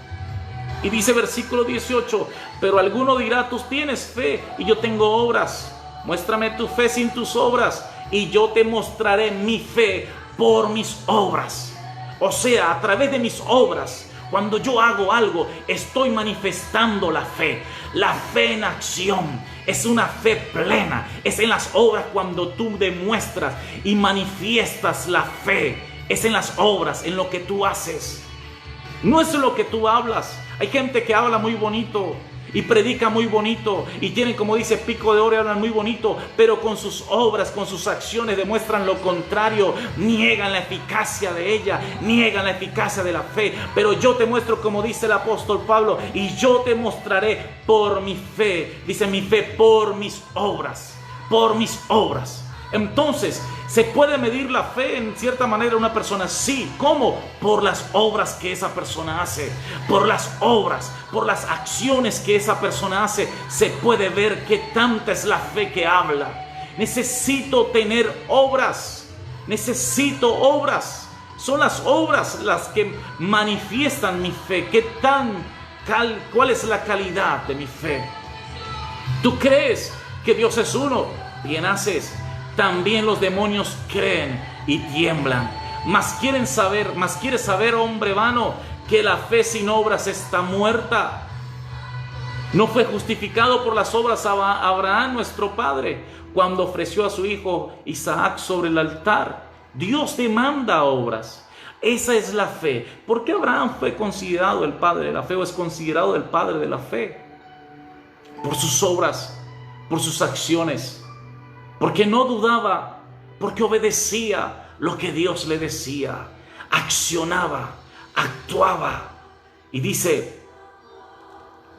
Y dice versículo 18: pero alguno dirá: tú tienes fe y yo tengo obras. Muéstrame tu fe sin tus obras y yo te mostraré mi fe por mis obras. O sea, a través de mis obras, cuando yo hago algo, estoy manifestando la fe. La fe en acción es una fe plena. Es en las obras cuando tú demuestras y manifiestas la fe. Es en las obras, en lo que tú haces. No es lo que tú hablas. Hay gente que habla muy bonito y predica muy bonito y tienen, como dice, pico de oro y hablan muy bonito, pero con sus obras, con sus acciones demuestran lo contrario. Niegan la eficacia de ella, niegan la eficacia de la fe. Pero yo te muestro, como dice el apóstol Pablo, y yo te mostraré por mi fe. Dice: mi fe por mis obras, por mis obras. Entonces, ¿se puede medir la fe en cierta manera una persona? Sí. ¿Cómo? Por las obras que esa persona hace. Por las obras, por las acciones que esa persona hace, se puede ver qué tanta es la fe que habla. Necesito tener obras. Necesito obras. Son las obras las que manifiestan mi fe. ¿Cuál es la calidad de mi fe? ¿Tú crees que Dios es uno? Bien haces. También los demonios creen y tiemblan. Mas quieres saber, hombre vano, que la fe sin obras está muerta. ¿No fue justificado por las obras Abraham, nuestro padre, cuando ofreció a su hijo Isaac sobre el altar? Dios demanda obras. Esa es la fe. ¿Por qué Abraham fue considerado el padre de la fe o es considerado el padre de la fe? por sus obras, por sus acciones, porque no dudaba, porque obedecía lo que Dios le decía, accionaba, actuaba. Y dice,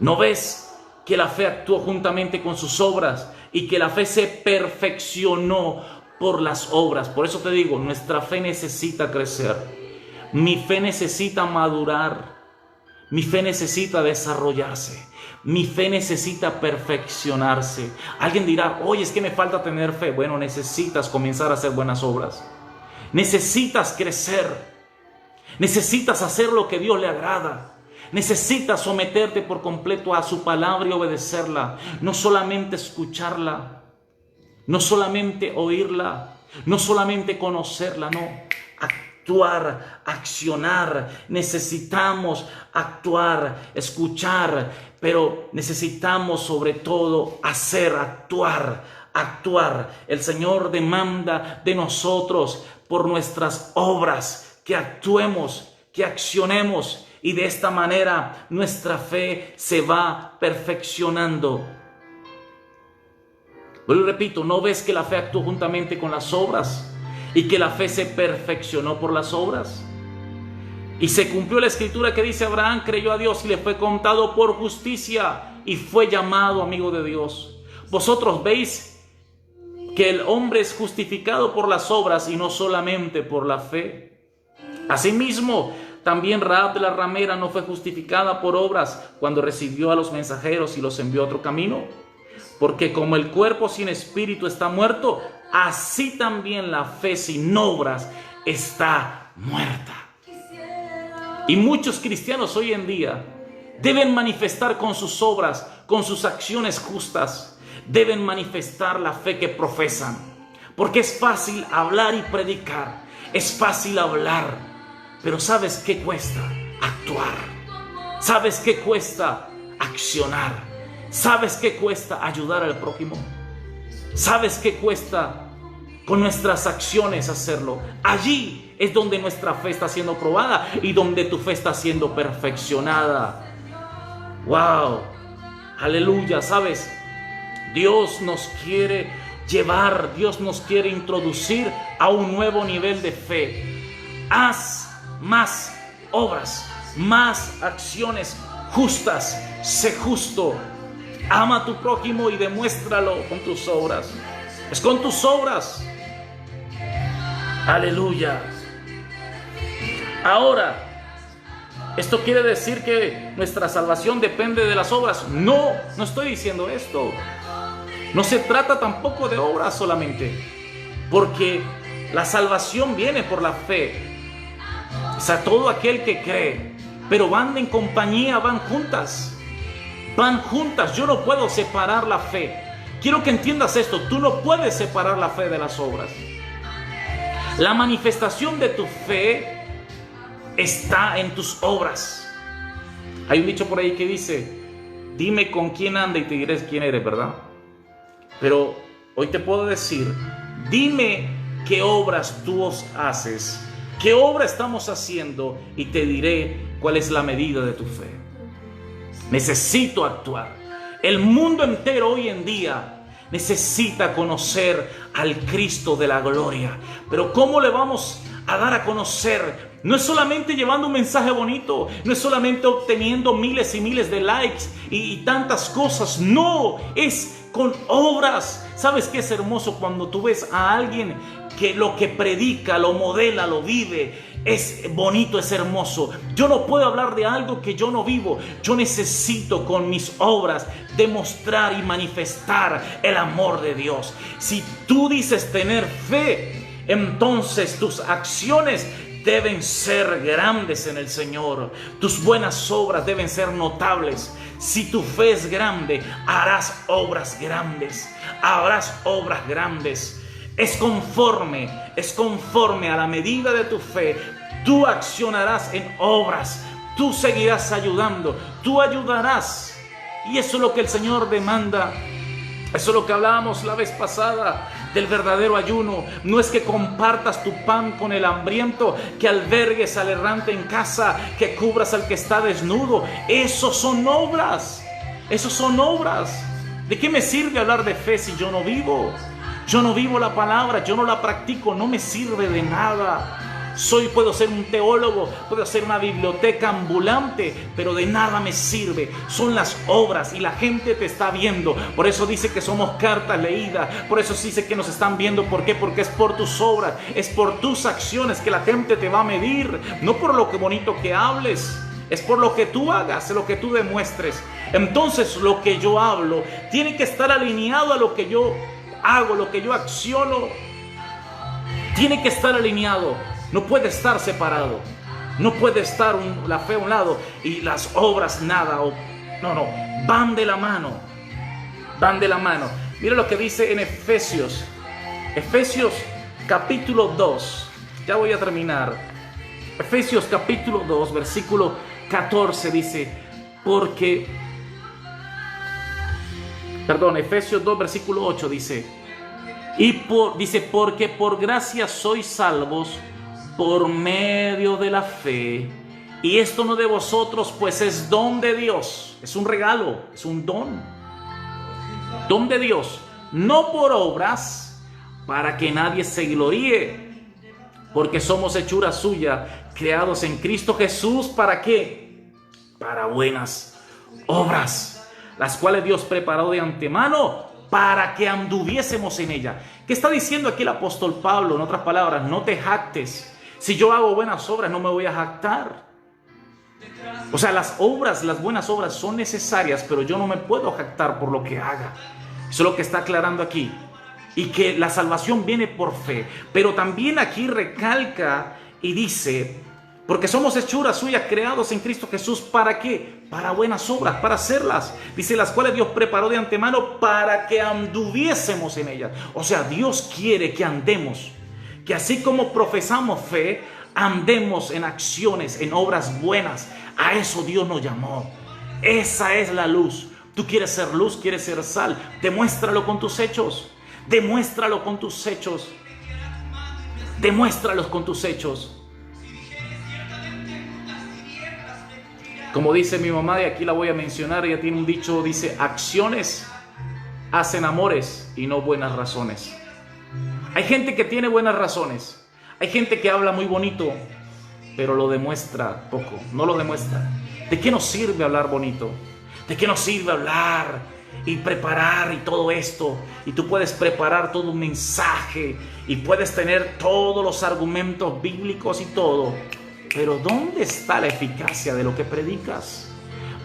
¿no ves que la fe actuó juntamente con sus obras y que la fe se perfeccionó por las obras? Por eso te digo, nuestra fe necesita crecer, mi fe necesita madurar, mi fe necesita desarrollarse, mi fe necesita perfeccionarse. Alguien dirá, oye, es que me falta tener fe. Bueno, necesitas comenzar a hacer buenas obras, necesitas crecer, necesitas hacer lo que Dios le agrada. Necesitas someterte por completo a su palabra y obedecerla. No solamente escucharla, no solamente oírla, no solamente conocerla, no. Actuar, accionar. Necesitamos actuar, escuchar, pero necesitamos sobre todo hacer, actuar. El Señor demanda de nosotros por nuestras obras que actuemos, que accionemos. Y de esta manera nuestra fe se va perfeccionando. Vuelvo y repito, ¿no ves que la fe actuó juntamente con las obras y que la fe se perfeccionó por las obras? Y se cumplió la escritura que dice, Abraham creyó a Dios y le fue contado por justicia y fue llamado amigo de Dios. Vosotros veis que el hombre es justificado por las obras y no solamente por la fe. Asimismo, también Rahab de la ramera no fue justificada por obras cuando recibió a los mensajeros y los envió a otro camino. Porque como el cuerpo sin espíritu está muerto, así también la fe sin obras está muerta. Y muchos cristianos hoy en día deben manifestar con sus obras, con sus acciones justas, deben manifestar la fe que profesan. Porque es fácil hablar y predicar, es fácil hablar. Pero ¿sabes qué cuesta? Actuar. ¿Sabes qué cuesta? Accionar. ¿Sabes qué cuesta? Ayudar al prójimo. ¿Sabes qué cuesta? Con nuestras acciones hacerlo. Allí es donde nuestra fe está siendo probada y donde tu fe está siendo perfeccionada. ¡Wow! ¡Aleluya! ¿Sabes? Dios nos quiere llevar, Dios nos quiere introducir a un nuevo nivel de fe. Haz más obras, más acciones justas. Sé justo, ama a tu prójimo y demuéstralo con tus obras. Es con tus obras. Aleluya. Ahora, ¿esto quiere decir que nuestra salvación depende de las obras? No, no estoy diciendo esto. No se trata tampoco de obras solamente, porque la salvación viene por la fe. O sea, todo aquel que cree, pero van en compañía, van juntas. Van juntas. Yo no puedo separar la fe. Quiero que entiendas esto. Tú no puedes separar la fe de las obras. La manifestación de tu fe está en tus obras. Hay un dicho por ahí que dice, dime con quién anda y te diré quién eres, ¿verdad? Pero hoy te puedo decir, dime qué obras tú haces. ¿Qué obra estamos haciendo? Y te diré cuál es la medida de tu fe. Necesito actuar. El mundo entero hoy en día necesita conocer al Cristo de la gloria. Pero ¿cómo le vamos a dar a conocer? No es solamente llevando un mensaje bonito, no es solamente obteniendo miles y miles de likes y tantas cosas. No, es con obras. ¿Sabes qué es hermoso cuando tú ves a alguien que lo que predica, lo modela, lo vive? Es bonito, es hermoso. Yo no puedo hablar de algo que yo no vivo. Yo necesito con mis obras demostrar y manifestar el amor de Dios. Si tú dices tener fe, entonces tus acciones deben ser grandes en el Señor. Tus buenas obras deben ser notables. Si tu fe es grande, harás obras grandes. Harás obras grandes. Es conforme a la medida de tu fe. Tú accionarás en obras. Tú seguirás ayudando. Tú ayudarás. Y eso es lo que el Señor demanda. Eso es lo que hablábamos la vez pasada del verdadero ayuno. No es que compartas tu pan con el hambriento, que albergues al errante en casa, que cubras al que está desnudo. Esos son obras. Esos son obras. ¿De qué me sirve hablar de fe si yo no vivo? Yo no vivo la palabra, yo no la practico, no me sirve de nada. Puedo ser un teólogo, puedo ser una biblioteca ambulante, pero de nada me sirve. Son las obras y la gente te está viendo. Por eso dice que somos cartas leídas. Por eso dice que nos están viendo. ¿Por qué? Porque es por tus obras, es por tus acciones que la gente te va a medir. No por lo que bonito que hables, es por lo que tú hagas, lo que tú demuestres. Entonces lo que yo hablo tiene que estar alineado a lo que yo hago, lo que yo acciono. Tiene que estar alineado. No puede estar separado. No puede estar la fe a un lado y las obras nada. No, van de la mano. Van de la mano. Mira lo que dice en Efesios. Efesios capítulo 2. Ya voy a terminar. Efesios capítulo 2, versículo 14 dice, Efesios 2, versículo 8 dice, porque por gracia sois salvos por medio de la fe, y esto no de vosotros, pues es don de Dios, es un regalo, es un don de Dios, no por obras, para que nadie se gloríe, porque somos hechura suya, creados en Cristo Jesús, ¿para qué? Para buenas obras, las cuales Dios preparó de antemano para que anduviésemos en ella. ¿Qué está diciendo aquí el apóstol Pablo? En otras palabras, no te jactes. Si yo hago buenas obras, no me voy a jactar. O sea, las buenas obras son necesarias, pero yo no me puedo jactar por lo que haga. Eso es lo que está aclarando aquí. Y que la salvación viene por fe. Pero también aquí recalca y dice, porque somos hechuras suyas, creados en Cristo Jesús, ¿para qué? Para buenas obras, para hacerlas. Dice, las cuales Dios preparó de antemano para que anduviésemos en ellas. O sea, Dios quiere que andemos, que así como profesamos fe, andemos en acciones, en obras buenas. A eso Dios nos llamó. Esa es la luz. Tú quieres ser luz, quieres ser sal. Demuéstralo con tus hechos. Demuéstralo con tus hechos. Demuéstralos con tus hechos. Como dice mi mamá, y aquí la voy a mencionar, ella tiene un dicho, dice, acciones hacen amores y no buenas razones. Hay gente que tiene buenas razones. Hay gente que habla muy bonito, pero lo demuestra poco, no lo demuestra. ¿De qué nos sirve hablar bonito? ¿De qué nos sirve hablar y preparar y todo esto? Y tú puedes preparar todo un mensaje y puedes tener todos los argumentos bíblicos y todo. Pero ¿dónde está la eficacia de lo que predicas?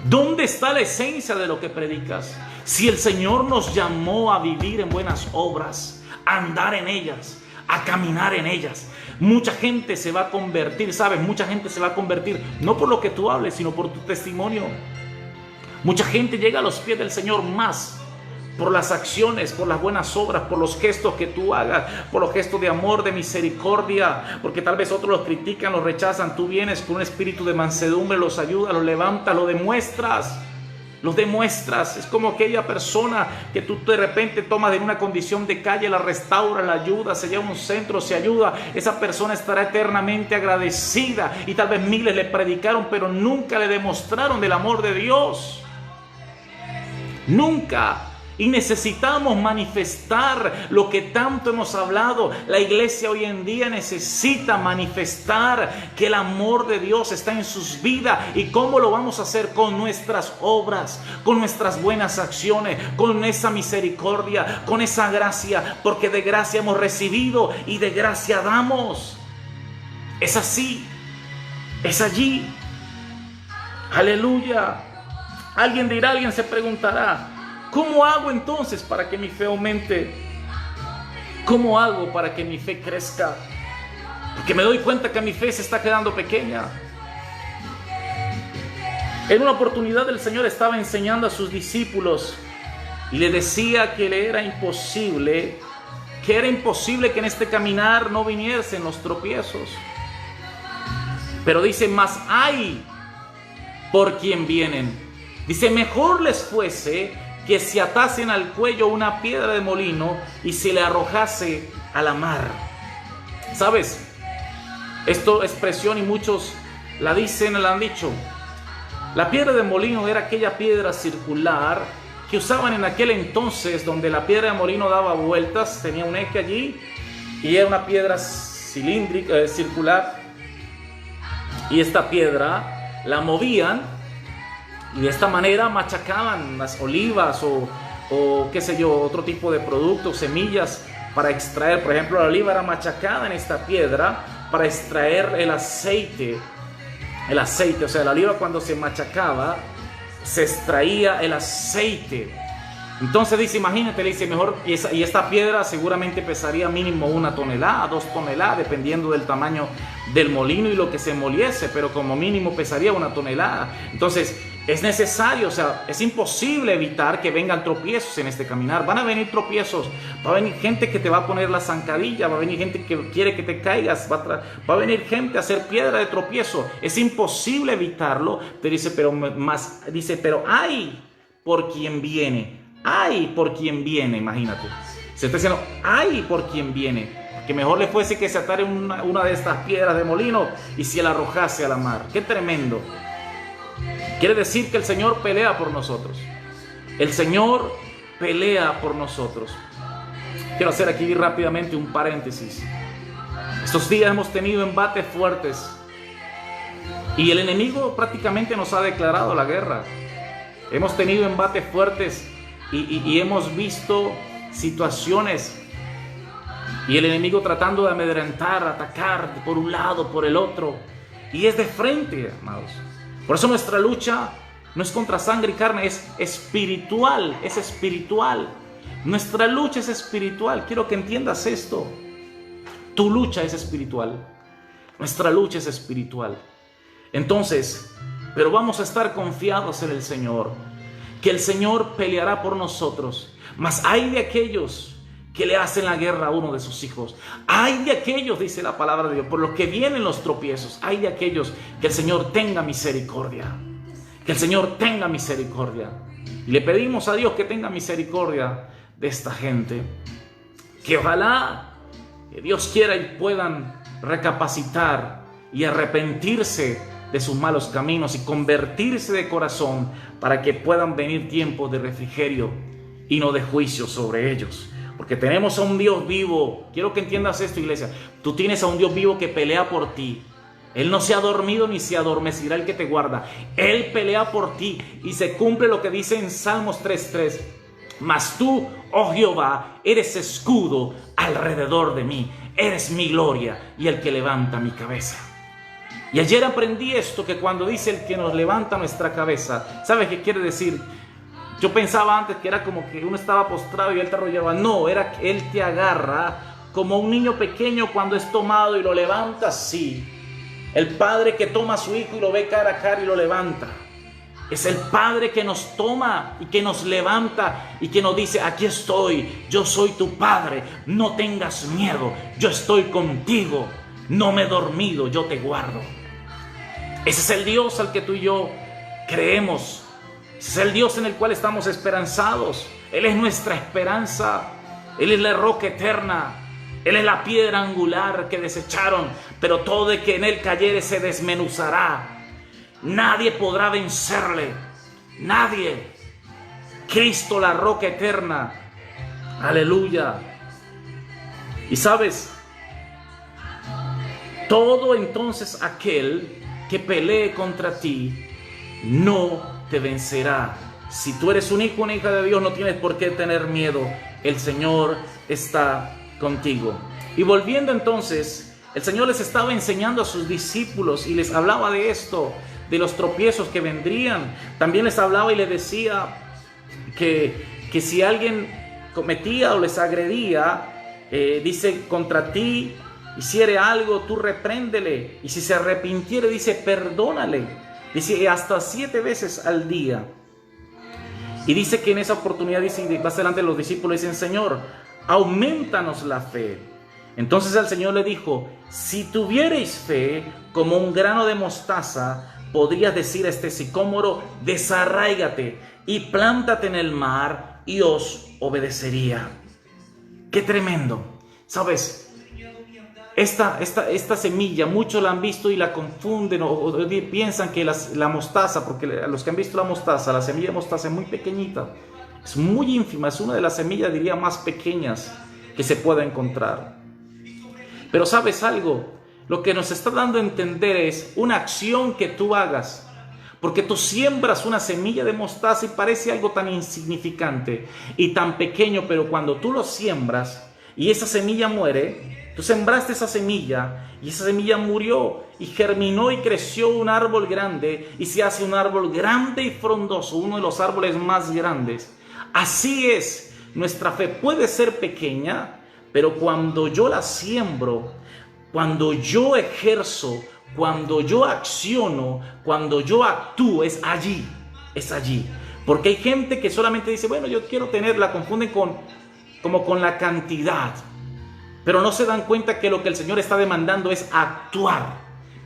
¿Dónde está la esencia de lo que predicas? Si el Señor nos llamó a vivir en buenas obras, a andar en ellas, a caminar en ellas, mucha gente se va a convertir, ¿sabes? Mucha gente se va a convertir, no por lo que tú hables, sino por tu testimonio. Mucha gente llega a los pies del Señor más por las acciones, por las buenas obras, por los gestos que tú hagas, por los gestos de amor, de misericordia, porque tal vez otros los critican, los rechazan. Tú vienes con un espíritu de mansedumbre, los ayudas, los levantas, lo demuestras. Los demuestras. Es como aquella persona que tú de repente tomas en una condición de calle, la restaura, la ayuda, se lleva a un centro, se ayuda. Esa persona estará eternamente agradecida, y tal vez miles le predicaron, pero nunca le demostraron del amor de Dios. Nunca. Y necesitamos manifestar lo que tanto hemos hablado. La iglesia hoy en día necesita manifestar que el amor de Dios está en sus vidas. ¿Y cómo lo vamos a hacer? Con nuestras obras, con nuestras buenas acciones, con esa misericordia, con esa gracia. Porque de gracia hemos recibido y de gracia damos. Es así, es allí. Aleluya. Alguien se preguntará, ¿cómo hago entonces para que mi fe aumente? ¿Cómo hago para que mi fe crezca? Porque me doy cuenta que mi fe se está quedando pequeña. En una oportunidad el Señor estaba enseñando a sus discípulos y le decía que le era imposible, que en este caminar no viniesen los tropiezos. Pero dice, mas hay por quien vienen. Dice, mejor les fuese que se atasen al cuello una piedra de molino y se le arrojase a la mar. ¿Sabes? Esta expresión, y muchos la dicen, la han dicho. La piedra de molino era aquella piedra circular que usaban en aquel entonces, donde la piedra de molino daba vueltas, tenía un eje allí, y era una piedra cilíndrica, circular, y esta piedra la movían, y de esta manera machacaban las olivas o qué sé yo, otro tipo de productos, semillas, para extraer. Por ejemplo, la oliva era machacada en esta piedra para extraer el aceite, o sea, la oliva cuando se machacaba, se extraía el aceite. Entonces dice, imagínate, le dice, mejor, y esta piedra seguramente pesaría mínimo 1 tonelada, 2 toneladas, dependiendo del tamaño del molino y lo que se moliese, pero como mínimo pesaría 1 tonelada. Entonces es necesario, o sea, es imposible evitar que vengan tropiezos en este caminar. Van a venir tropiezos, va a venir gente que te va a poner la zancadilla, va a venir gente que quiere que te caigas, va a venir gente a hacer piedra de tropiezo. Es imposible evitarlo. Te dice, pero ay por quien viene. Ay por quien viene, imagínate. Se está diciendo, ay por quien viene. Que mejor le fuese que se atare una de estas piedras de molino y se la arrojase a la mar. ¡Qué tremendo! Quiere decir que el Señor pelea por nosotros. El Señor pelea por nosotros. Quiero hacer aquí rápidamente un paréntesis. Estos días hemos tenido embates fuertes y el enemigo prácticamente nos ha declarado la guerra. Hemos tenido embates fuertes y hemos visto situaciones y el enemigo tratando de amedrentar, atacar por un lado, por el otro, y es de frente, amados. Por eso nuestra lucha no es contra sangre y carne, es espiritual, es espiritual. Nuestra lucha es espiritual. Quiero que entiendas esto. Tu lucha es espiritual. Nuestra lucha es espiritual. Entonces, pero vamos a estar confiados en el Señor, que el Señor peleará por nosotros. Mas hay de aquellos que le hacen la guerra a uno de sus hijos. Hay de aquellos, dice la palabra de Dios, por los que vienen los tropiezos. Hay de aquellos que el Señor tenga misericordia. Que el Señor tenga misericordia. Y le pedimos a Dios que tenga misericordia de esta gente. Que ojalá que Dios quiera y puedan recapacitar y arrepentirse de sus malos caminos y convertirse de corazón para que puedan venir tiempos de refrigerio y no de juicio sobre ellos. Porque tenemos a un Dios vivo. Quiero que entiendas esto, iglesia. Tú tienes a un Dios vivo que pelea por ti. Él no se ha dormido ni se adormecerá el que te guarda. Él pelea por ti y se cumple lo que dice en Salmos 3:3. Mas tú, oh Jehová, eres escudo alrededor de mí. Eres mi gloria y el que levanta mi cabeza. Y ayer aprendí esto, que cuando dice el que nos levanta nuestra cabeza, ¿sabes qué quiere decir? Yo pensaba antes que era como que uno estaba postrado y él te arrollaba. No, era que él te agarra como un niño pequeño cuando es tomado y lo levanta así. El padre que toma a su hijo y lo ve cara a cara y lo levanta. Es el Padre que nos toma y que nos levanta y que nos dice, aquí estoy, yo soy tu Padre, no tengas miedo, yo estoy contigo, no me he dormido, yo te guardo. Ese es el Dios al que tú y yo creemos. Ese es el Dios en el cual estamos esperanzados. Él es nuestra esperanza. Él es la roca eterna. Él es la piedra angular que desecharon, pero todo de que en él cayere se desmenuzará. Nadie podrá vencerle. Nadie. Cristo, la roca eterna. Aleluya. Y sabes, todo entonces aquel que pelee contra ti no te vencerá. Si tú eres un hijo, una hija de Dios, no tienes por qué tener miedo. El Señor está contigo. Y volviendo entonces, el Señor les estaba enseñando a sus discípulos y les hablaba de esto, de los tropiezos que vendrían. También les hablaba y les decía que si alguien cometía o les agredía, dice, contra ti hiciere algo, tú repréndele, y si se arrepintiere, dice, perdónale, dice, hasta 7 veces al día. Y dice que en esa oportunidad, dice, más adelante los discípulos dicen, Señor, aumentanos la fe. Entonces el Señor le dijo, si tuvierais fe como un grano de mostaza, podrías decir a este sicómoro, desarráigate y plántate en el mar, y os obedecería. ¡Qué tremendo! ¿Sabes? Esta semilla, muchos la han visto y la confunden o piensan que la mostaza, porque los que han visto la mostaza, la semilla de mostaza es muy pequeñita. Es muy ínfima, es una de las semillas, diría, más pequeñas que se pueda encontrar. Pero ¿sabes algo? Lo que nos está dando a entender es una acción que tú hagas. Porque tú siembras una semilla de mostaza y parece algo tan insignificante y tan pequeño, pero cuando tú lo siembras y esa semilla muere, tú sembraste esa semilla y esa semilla murió y germinó y creció un árbol grande y se hace un árbol grande y frondoso, uno de los árboles más grandes. Así es, nuestra fe puede ser pequeña, pero cuando yo la siembro, cuando yo ejerzo, cuando yo acciono, cuando yo actúo, es allí. Porque hay gente que solamente dice, bueno, yo quiero tener, la confunden como con la cantidad. Pero no se dan cuenta que lo que el Señor está demandando es actuar.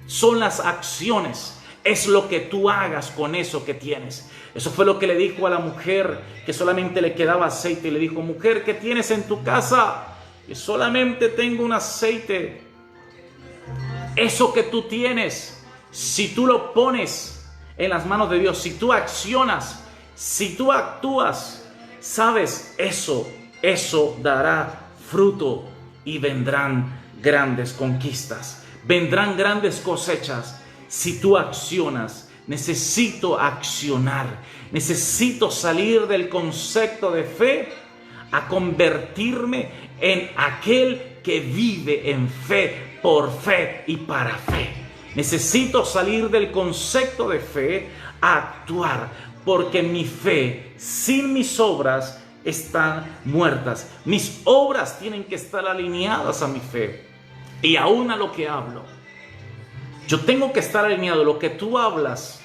Son las acciones. Es lo que tú hagas con eso que tienes. Eso fue lo que le dijo a la mujer que solamente le quedaba aceite. Y le dijo, mujer, ¿qué tienes en tu casa? Y solamente tengo un aceite. Eso que tú tienes, si tú lo pones en las manos de Dios, si tú accionas, si tú actúas, sabes, eso dará fruto y vendrán grandes conquistas, vendrán grandes cosechas. Si tú accionas, necesito accionar, necesito salir del concepto de fe a convertirme en aquel que vive en fe, por fe y para fe. Necesito salir del concepto de fe a actuar, porque mi fe sin mis obras están muertas. Mis obras tienen que estar alineadas a mi fe y aún a lo que hablo. Yo tengo que estar alineado. Lo que tú hablas,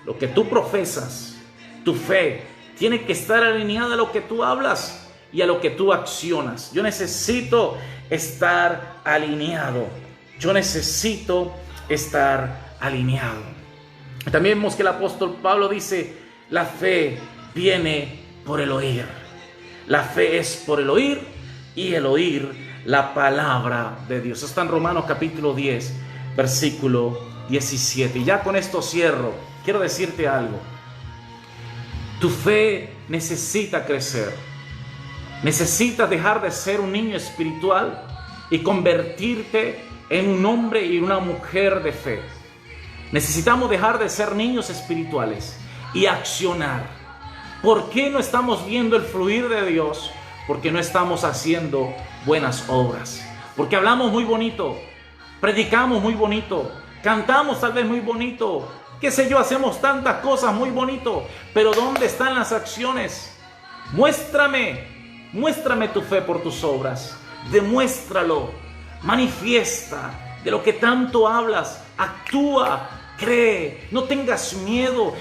lo que tú profesas, tu fe tiene que estar alineada a lo que tú hablas y a lo que tú accionas. Yo necesito estar alineado. Yo necesito estar alineado. También vemos que el apóstol Pablo dice, la fe viene por el oír. La fe es por el oír y el oír la palabra de Dios. Está en Romanos capítulo 10, versículo 17. Y ya con esto cierro. Quiero decirte algo. Tu fe necesita crecer. Necesitas dejar de ser un niño espiritual y convertirte en un hombre y una mujer de fe. Necesitamos dejar de ser niños espirituales y accionar. ¿Por qué no estamos viendo el fluir de Dios? Porque no estamos haciendo buenas obras. Porque hablamos muy bonito, predicamos muy bonito, cantamos tal vez muy bonito, qué sé yo, hacemos tantas cosas muy bonito, pero ¿dónde están las acciones? Muéstrame tu fe por tus obras. Demuéstralo, manifiesta de lo que tanto hablas, actúa, cree, no tengas miedo.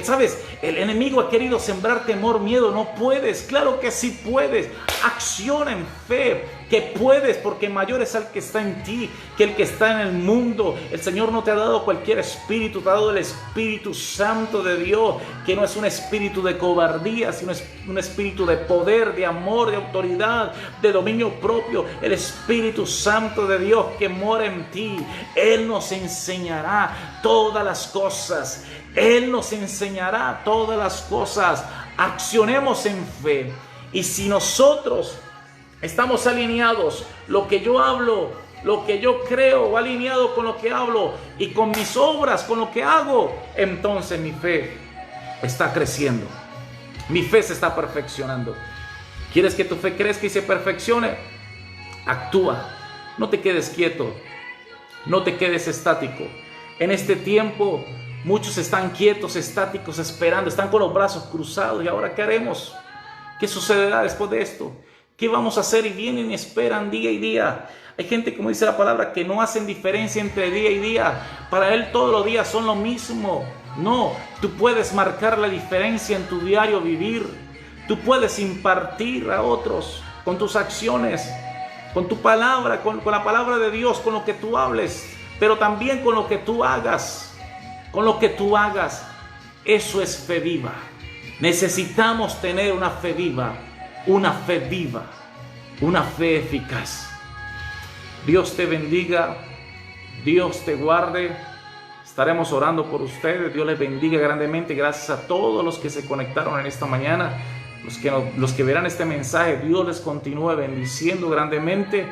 ¿Sabes? El enemigo ha querido sembrar temor, miedo. No puedes, claro que sí puedes. Acciona en fe, que puedes, porque mayor es el que está en ti que el que está en el mundo. El Señor no te ha dado cualquier espíritu, te ha dado el Espíritu Santo de Dios, que no es un espíritu de cobardía, sino es un espíritu de poder, de amor, de autoridad, de dominio propio. El Espíritu Santo de Dios que mora en ti, Él nos enseñará todas las cosas. Él nos enseñará todas las cosas. Accionemos en fe. Y si nosotros estamos alineados, lo que yo hablo, lo que yo creo, va alineado con lo que hablo y con mis obras, con lo que hago, entonces mi fe está creciendo. Mi fe se está perfeccionando. ¿Quieres que tu fe crezca y se perfeccione? Actúa. No te quedes quieto. No te quedes estático. En este tiempo muchos están quietos, estáticos, esperando, están con los brazos cruzados. ¿Y ahora qué haremos? ¿Qué sucederá después de esto? ¿Qué vamos a hacer? Y vienen y esperan día y día. Hay gente, como dice la palabra, que no hacen diferencia entre día y día. Para él todos los días son lo mismo. No, tú puedes marcar la diferencia en tu diario vivir. Tú puedes impartir a otros con tus acciones, con tu palabra, con la palabra de Dios, con lo que tú hables, pero también con lo que tú hagas. Con lo que tú hagas. Eso es fe viva. Necesitamos tener una fe viva, una fe eficaz. Dios te bendiga, Dios te guarde. Estaremos orando por ustedes. Dios les bendiga grandemente. Gracias a todos los que se conectaron en esta mañana. los que verán este mensaje, Dios les continúe bendiciendo grandemente.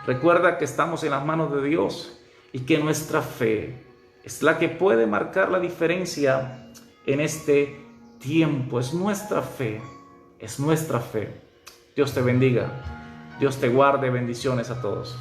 Recuerda que estamos en las manos de Dios y que nuestra fe es la que puede marcar la diferencia en este tiempo. Es nuestra fe, es nuestra fe. Dios te bendiga, Dios te guarde. Bendiciones a todos.